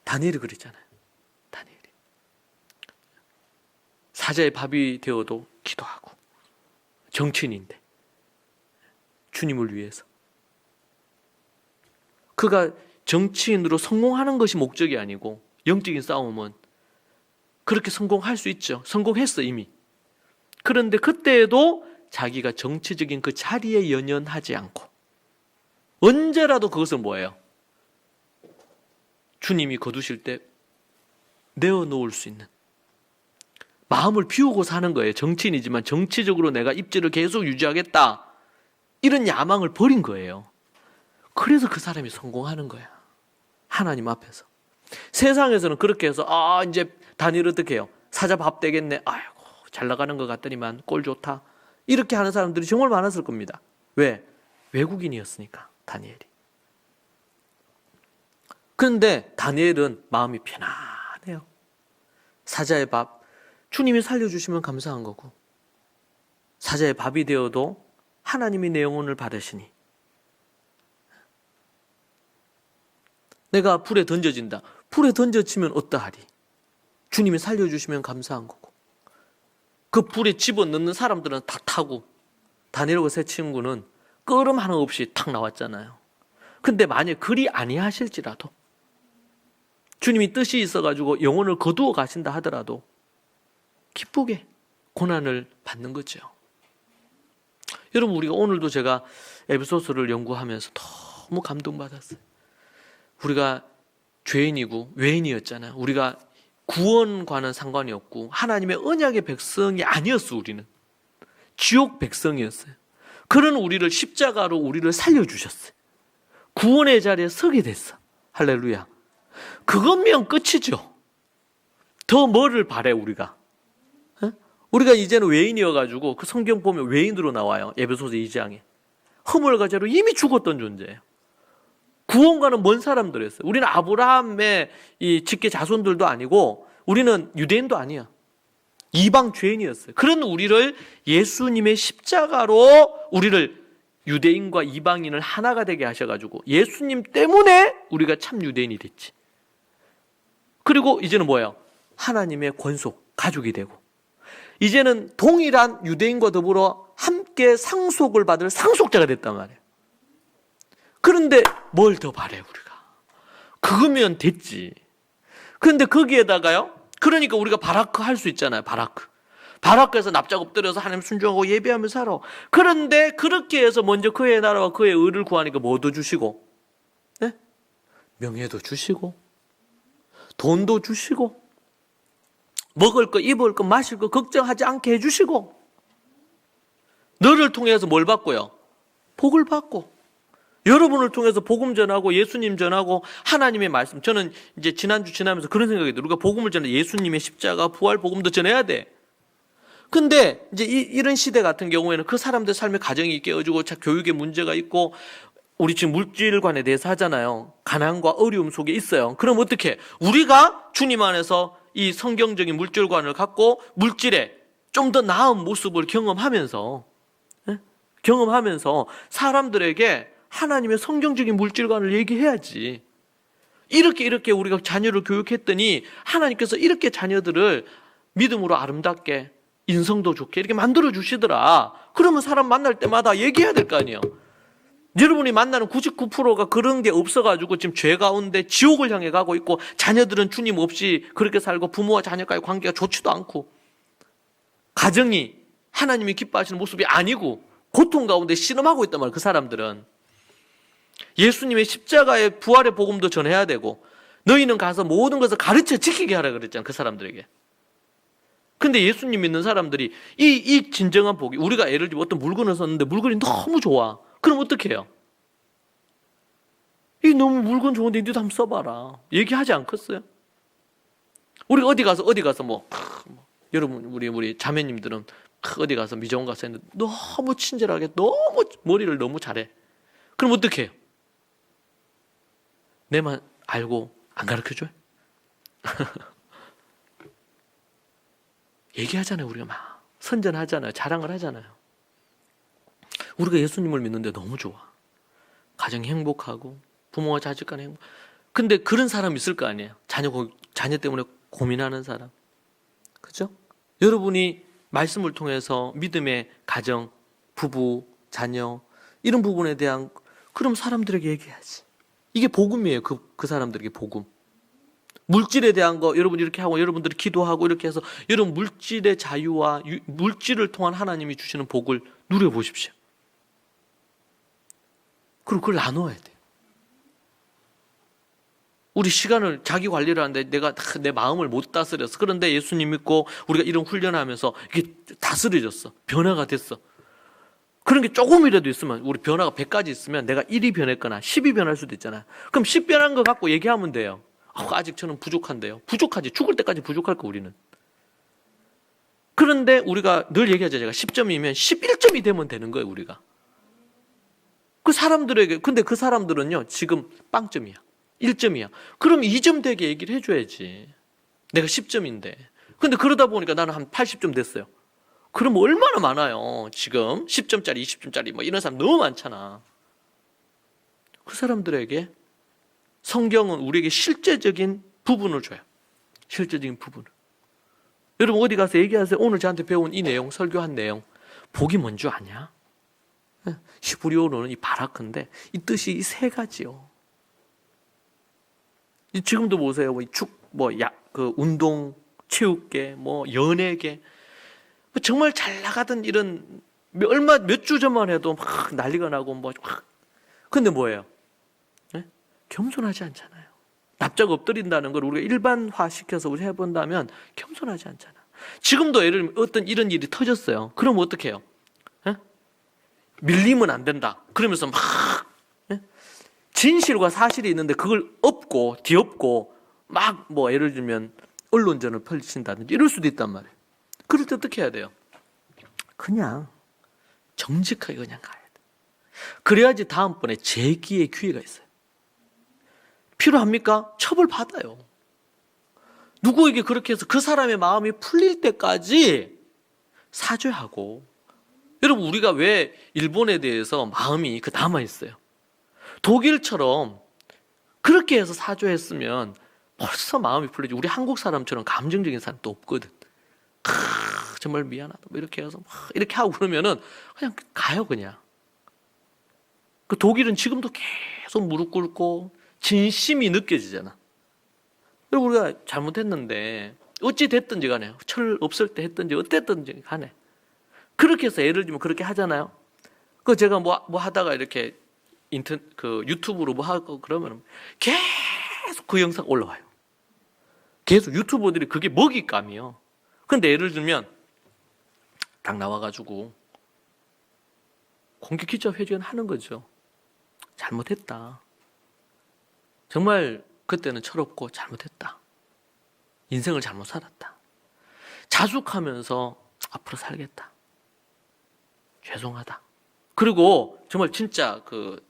다니엘이 그랬잖아요. 다니엘이 사자의 밥이 되어도 기도하고 정치인인데 주님을 위해서. 그가 정치인으로 성공하는 것이 목적이 아니고 영적인 싸움은 그렇게 성공할 수 있죠. 성공했어 이미. 그런데 그때에도 자기가 정치적인 그 자리에 연연하지 않고 언제라도 그것을 뭐예요? 주님이 거두실 때 내어놓을 수 있는 마음을 비우고 사는 거예요. 정치인이지만 정치적으로 내가 입지를 계속 유지하겠다, 이런 야망을 버린 거예요. 그래서 그 사람이 성공하는 거야, 하나님 앞에서. 세상에서는 그렇게 해서 이제 다니엘 어떻게 해요? 사자 밥 되겠네, 아이고 잘 나가는 것 같더니만 꼴 좋다, 이렇게 하는 사람들이 정말 많았을 겁니다. 왜? 외국인이었으니까 다니엘이. 그런데 다니엘은 마음이 편안해요. 사자의 밥, 주님이 살려주시면 감사한 거고, 사자의 밥이 되어도 하나님이 내 영혼을 받으시니, 내가 불에 던져진다, 불에 던져지면 어떠하리? 주님이 살려주시면 감사한 거고, 그 불에 집어넣는 사람들은 다 타고, 다니엘과 세 친구는 끄름 하나 없이 탁 나왔잖아요. 근데 만약 그리 아니하실지라도, 주님이 뜻이 있어가지고 영혼을 거두어 가신다 하더라도 기쁘게 고난을 받는 거죠. 여러분, 우리가 오늘도 제가 에베소서를 연구하면서 너무 감동받았어요. 우리가 죄인이고 외인이었잖아요. 우리가 구원과는 상관이 없고 하나님의 언약의 백성이 아니었어. 우리는 지옥 백성이었어요. 그런 우리를 십자가로 우리를 살려주셨어요. 구원의 자리에 서게 됐어. 할렐루야. 그것면 끝이죠. 더 뭐를 바래 우리가? 우리가 이제는 외인이어가지고 그 성경 보면 외인으로 나와요. 에베소서 2장에. 허물과 죄로 이미 죽었던 존재예요. 구원과는 먼 사람들이었어요. 우리는 아브라함의 이 직계 자손들도 아니고 우리는 유대인도 아니야. 이방 죄인이었어요. 그런 우리를 예수님의 십자가로 우리를 유대인과 이방인을 하나가 되게 하셔가지고 예수님 때문에 우리가 참 유대인이 됐지. 그리고 이제는 뭐예요? 하나님의 권속, 가족이 되고 이제는 동일한 유대인과 더불어 함께 상속을 받을 상속자가 됐단 말이에요. 그런데 뭘 더 바래 우리가? 그거면 됐지. 그런데 거기에다가요, 그러니까 우리가 바라크 할 수 있잖아요. 바라크에서 납작 엎드려서 하나님 순종하고 예배하며 살아. 그런데 그렇게 해서 먼저 그의 나라와 그의 의를 구하니까 뭐도 주시고, 네? 명예도 주시고 돈도 주시고 먹을 거 입을 거 마실 거 걱정하지 않게 해주시고, 너를 통해서 뭘 받고요? 복을 받고, 여러분을 통해서 복음 전하고 예수님 전하고 하나님의 말씀. 저는 이제 지난주 지나면서 그런 생각이 들어요. 우리가 복음을 전해 예수님의 십자가 부활 복음도 전해야 돼. 근데 이제 이런 시대 같은 경우에는 그 사람들 삶의 가정이 깨어지고 교육에 문제가 있고, 우리 지금 물질관에 대해서 하잖아요. 가난과 어려움 속에 있어요. 그럼 어떻게? 우리가 주님 안에서 이 성경적인 물질관을 갖고 물질에 좀 더 나은 모습을 경험하면서 사람들에게 하나님의 성경적인 물질관을 얘기해야지. 이렇게 우리가 자녀를 교육했더니 하나님께서 이렇게 자녀들을 믿음으로 아름답게 인성도 좋게 이렇게 만들어 주시더라. 그러면 사람 만날 때마다 얘기해야 될 거 아니에요. 여러분이 만나는 99%가 그런 게 없어가지고 지금 죄 가운데 지옥을 향해 가고 있고, 자녀들은 주님 없이 그렇게 살고 부모와 자녀과의 관계가 좋지도 않고, 가정이 하나님이 기뻐하시는 모습이 아니고 고통 가운데 씨름하고 있단 말이에요. 그 사람들은 예수님의 십자가의 부활의 복음도 전해야 되고, 너희는 가서 모든 것을 가르쳐 지키게 하라 그랬잖아요. 그 사람들에게. 근데 예수님 믿는 사람들이 이 진정한 복이, 우리가 예를 들면 어떤 물건을 샀는데 물건이 너무 좋아. 그럼 어떻게 해요? 이 너무 물건 좋은데 니도 한번 써봐라. 얘기하지 않겠어요? 우리 어디 가서 여러분 우리 자매님들은 어디 가서 미정 가서 했는데 너무 친절하게 너무 머리를 너무 잘해. 그럼 어떻게 해요? 내만 알고 안 가르쳐줘요? 얘기하잖아요. 우리가 막 선전하잖아요. 자랑을 하잖아요. 우리가 예수님을 믿는데 너무 좋아. 가정이 행복하고 부모와 자식 간에 행복. 근데 그런 사람 있을 거 아니에요. 자녀 때문에 고민하는 사람. 그죠? 여러분이 말씀을 통해서 믿음의 가정, 부부, 자녀 이런 부분에 대한, 그럼 사람들에게 얘기해야지. 이게 복음이에요. 그 사람들에게 복음. 물질에 대한 거 여러분 이렇게 하고 여러분들이 기도하고 이렇게 해서 여러분 물질의 자유와 물질을 통한 하나님이 주시는 복을 누려보십시오. 그리고 그걸 나눠야 돼요. 우리 시간을 자기 관리를 하는데 내가 내 마음을 못 다스렸어. 그런데 예수님 믿고 우리가 이런 훈련하면서 이게 다스려졌어. 변화가 됐어. 그런 게 조금이라도 있으면, 우리 변화가 100가지 있으면 내가 1이 변했거나 10이 변할 수도 있잖아요. 그럼 10 변한 거 갖고 얘기하면 돼요. 아직 저는 부족한데요. 부족하지. 죽을 때까지 부족할 거 우리는. 그런데 우리가 늘 얘기하죠. 제가 10점이면 11점이 되면 되는 거예요. 우리가. 그 사람들에게, 근데 그 사람들은요 지금 빵점이야. 1점이야. 그럼 2점 되게 얘기를 해줘야지. 내가 10점인데. 근데 그러다 보니까 나는 한 80점 됐어요. 그럼 얼마나 많아요. 지금 10점짜리 20점짜리 뭐 이런 사람 너무 많잖아. 그 사람들에게 성경은 우리에게 실제적인 부분을 줘요. 실제적인 부분을. 여러분 어디 가서 얘기하세요. 오늘 저한테 배운 이 내용, 설교한 내용, 복이 뭔 줄 아냐? 히브리어로는 이 바라크인데 이 뜻이 이 세 가지요. 지금도 보세요. 운동, 체육계, 연예계, 정말 잘 나가던 이런 몇 주 전만 해도 막 난리가 나고 근데 뭐예요? 겸손하지 않잖아요. 납작 엎드린다는 걸 우리가 일반화시켜서 우리 해본다면 겸손하지 않잖아. 지금도 예를 들면 어떤 이런 일이 터졌어요. 그럼 어떻게 해요? 밀리면 안 된다. 그러면서 막 예? 진실과 사실이 있는데 그걸 엎고 뒤엎고 막 뭐 예를 들면 언론전을 펼친다든지 이럴 수도 있단 말이에요. 그럴 때 어떻게 해야 돼요? 그냥 정직하게 그냥 가야 돼. 그래야지 다음번에 재기의 기회가 있어요. 필요합니까? 처벌받아요. 누구에게 그렇게 해서 그 사람의 마음이 풀릴 때까지 사죄하고. 여러분, 우리가 왜 일본에 대해서 마음이 남아있어요? 독일처럼 그렇게 해서 사죄했으면 벌써 마음이 풀리지. 우리 한국 사람처럼 감정적인 사람도 없거든. 정말 미안하다. 뭐 이렇게 해서 이렇게 하고 그러면은 그냥 가요, 그냥. 그 독일은 지금도 계속 무릎 꿇고 진심이 느껴지잖아. 그리고 우리가 잘못했는데 어찌 됐든지 간에 철 없을 때 했든지 어땠든지 간에 그렇게 해서 예를 들면 그렇게 하잖아요. 그 제가 뭐 하다가 이렇게 유튜브로 뭐 하고 그러면 계속 그 영상 올라와요. 계속 유튜버들이 그게 먹잇감이요. 근데 예를 들면 딱 나와가지고 공개 기자 회견 하는 거죠. 잘못했다. 정말 그때는 철없고 잘못했다. 인생을 잘못 살았다. 자숙하면서 앞으로 살겠다. 죄송하다. 그리고 정말 진짜 그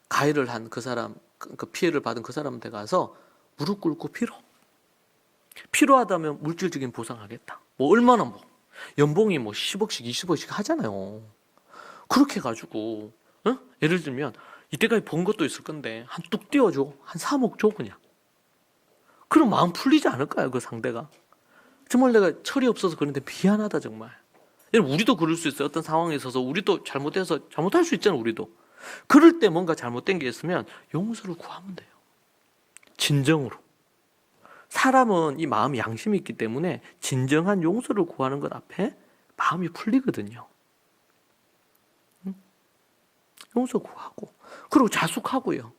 가해를 한 그 사람, 그 피해를 받은 그 사람한테 가서 무릎 꿇고 필요하다면 물질적인 보상하겠다. 뭐 얼마나 뭐 연봉이 뭐 10억씩 20억씩 하잖아요. 그렇게 해가지고 예를 들면 이때까지 번 것도 있을 건데 한 뚝 띄워줘. 한 3억 줘 그냥. 그럼 마음 풀리지 않을까요? 그 상대가. 정말 내가 철이 없어서 그런데 미안하다 정말. 여러분, 우리도 그럴 수 있어요. 어떤 상황에 있어서 우리도 잘못해서 잘못할 수 있잖아요. 우리도. 그럴 때 뭔가 잘못된 게 있으면 용서를 구하면 돼요. 진정으로. 사람은 이 마음이 양심이 있기 때문에 진정한 용서를 구하는 것 앞에 마음이 풀리거든요. 용서 구하고 그리고 자숙하고요.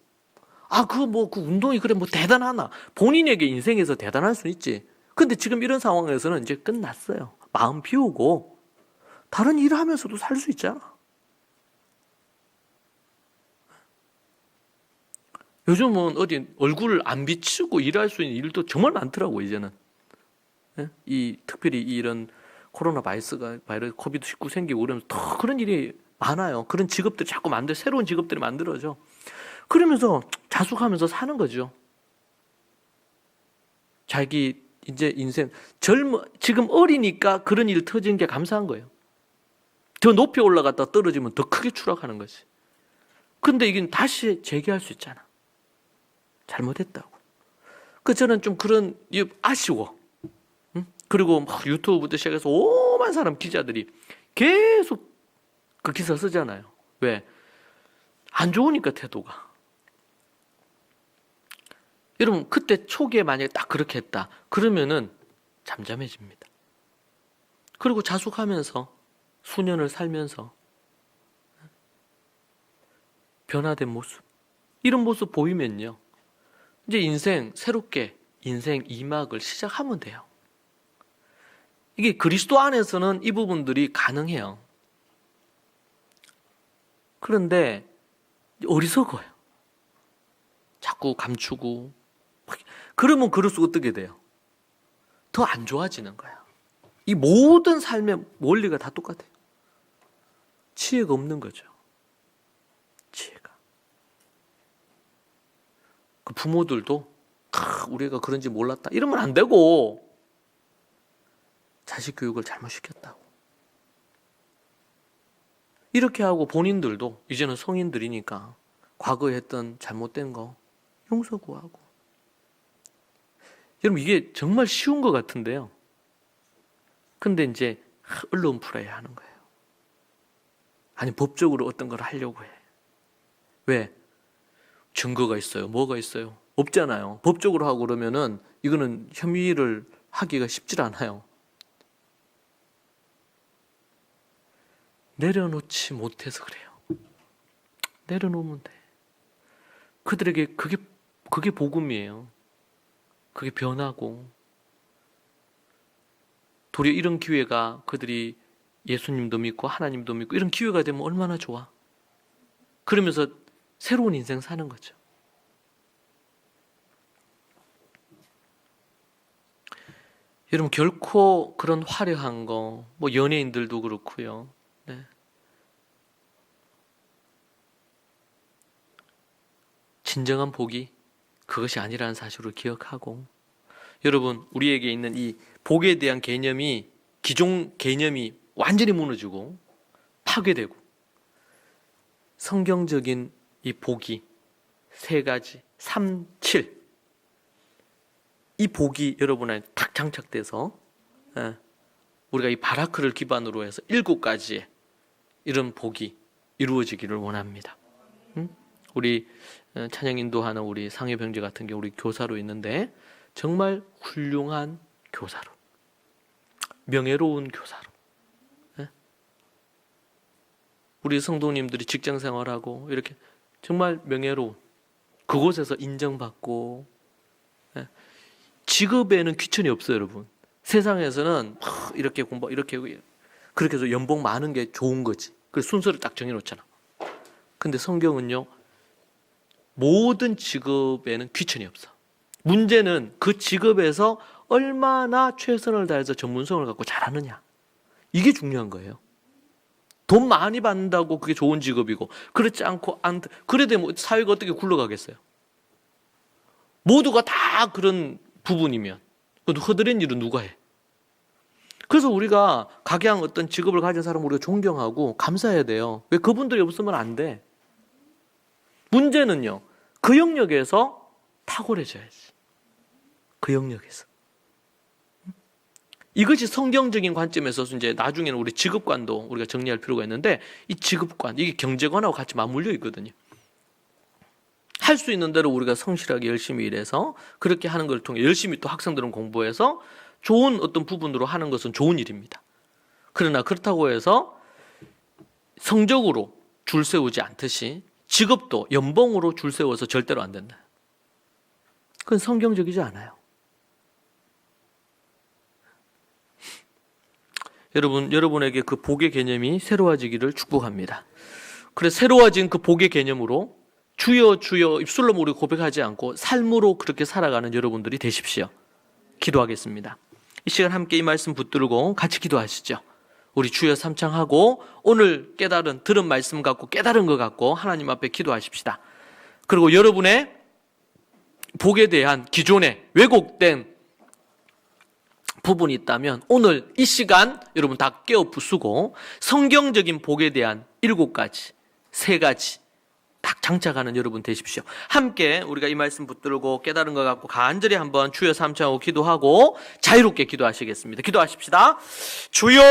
그 운동이 그래 뭐 대단하나. 본인에게 인생에서 대단할 수 있지. 근데 지금 이런 상황에서는 이제 끝났어요. 마음 비우고 다른 일을 하면서도 살 수 있잖아. 요즘은 어디 얼굴을 안 비추고 일할 수 있는 일도 정말 많더라고 이제는. 특별히 이런 코로나 바이러스 코비드-19 생기고 그러면서 더 그런 일이 많아요. 그런 직업들이 자꾸 새로운 직업들이 만들어져. 그러면서 자숙하면서 사는 거죠. 자기 이제 인생 지금 어리니까 그런 일 터진 게 감사한 거예요. 더 높이 올라갔다 떨어지면 더 크게 추락하는 거지. 근데 이게 다시 재기할 수 있잖아. 잘못했다고. 저는 좀 그런 아쉬워. 그리고 막 유튜브부터 시작해서 오만 사람 기자들이 계속 그 기사 쓰잖아요. 왜? 안 좋으니까 태도가. 여러분, 그때 초기에 만약에 딱 그렇게 했다. 그러면은 잠잠해집니다. 그리고 자숙하면서 수년을 살면서 변화된 모습. 이런 모습 보이면요. 이제 새롭게 인생 2막을 시작하면 돼요. 이게 그리스도 안에서는 이 부분들이 가능해요. 그런데 어리석어요. 자꾸 감추고. 그러면 그럴수록 어떻게 돼요? 더 안 좋아지는 거야. 이 모든 삶의 원리가 다 똑같아요. 지혜가 없는 거죠. 지혜가. 그 부모들도 우리가 그런지 몰랐다. 이러면 안 되고 자식 교육을 잘못 시켰다고. 이렇게 하고 본인들도 이제는 성인들이니까 과거에 했던 잘못된 거 용서 구하고. 여러분, 이게 정말 쉬운 것 같은데요. 근데 이제 언론 풀어야 하는 거예요. 아니, 법적으로 어떤 걸 하려고 해. 왜? 증거가 있어요. 뭐가 있어요? 없잖아요. 법적으로 하고 그러면은 이거는 혐의를 하기가 쉽지 않아요. 내려놓지 못해서 그래요. 내려놓으면 돼. 그들에게 그게 복음이에요. 그게 변하고. 도리어 이런 기회가 그들이 예수님도 믿고 하나님도 믿고 이런 기회가 되면 얼마나 좋아. 그러면서 새로운 인생 사는 거죠. 여러분 결코 그런 화려한 거, 뭐 연예인들도 그렇고요. 네. 진정한 복이 그것이 아니라는 사실을 기억하고, 여러분 우리에게 있는 이 복에 대한 개념이, 기존 개념이 완전히 무너지고 파괴되고, 성경적인 이 복이 세 가지, 3, 7, 이 복이 여러분 안에 탁 장착돼서 우리가 이 바라크를 기반으로 해서 7가지의 이런 복이 이루어지기를 원합니다. 우리 찬양 인도하는 우리 상해병제 같은 경우 우리 교사로 있는데 정말 훌륭한 교사로, 명예로운 교사로, 우리 성도님들이 직장 생활하고 이렇게 정말 명예로운, 그곳에서 인정받고, 직업에는 귀천이 없어요, 여러분. 세상에서는 이렇게 공부, 이렇게 그렇게 해서 연봉 많은 게 좋은 거지. 그래서 순서를 딱 정해놓잖아. 근데 성경은요, 모든 직업에는 귀천이 없어. 문제는 그 직업에서 얼마나 최선을 다해서 전문성을 갖고 잘하느냐. 이게 중요한 거예요. 돈 많이 받는다고 그게 좋은 직업이고, 그렇지 않고 그래도 뭐 사회가 어떻게 굴러가겠어요? 모두가 다 그런 부분이면 허드렛 일은 누가 해? 그래서 우리가 각양 어떤 직업을 가진 사람을 우리가 존경하고 감사해야 돼요. 왜? 그분들이 없으면 안 돼. 문제는요, 그 영역에서 탁월해져야지. 그 영역에서. 이것이 성경적인 관점에서 이제 나중에는 우리 직업관도 우리가 정리할 필요가 있는데, 이 직업관, 이게 경제관하고 같이 맞물려 있거든요. 할 수 있는 대로 우리가 성실하게 열심히 일해서 그렇게 하는 걸 통해 열심히 또 학생들은 공부해서 좋은 어떤 부분으로 하는 것은 좋은 일입니다. 그러나 그렇다고 해서 성적으로 줄 세우지 않듯이 직업도 연봉으로 줄 세워서 절대로 안 된다. 그건 성경적이지 않아요. 여러분에게 그 복의 개념이 새로워지기를 축복합니다. 그래서 새로워진 그 복의 개념으로 주여 주여 입술로 우리 고백하지 않고 삶으로 그렇게 살아가는 여러분들이 되십시오. 기도하겠습니다. 이 시간 함께 이 말씀 붙들고 같이 기도하시죠. 우리 주여 삼창하고 오늘 들은 말씀 갖고 깨달은 것 갖고 하나님 앞에 기도하십시다. 그리고 여러분의 복에 대한 기존에 왜곡된 부분이 있다면 오늘 이 시간 여러분 다 깨어 부수고 성경적인 복에 대한 7가지, 3가지 딱 장착하는 여러분 되십시오. 함께 우리가 이 말씀 붙들고 깨달은 것 같고 간절히 한번 주여 삼창하고 기도하고 자유롭게 기도하시겠습니다. 기도하십시다. 주여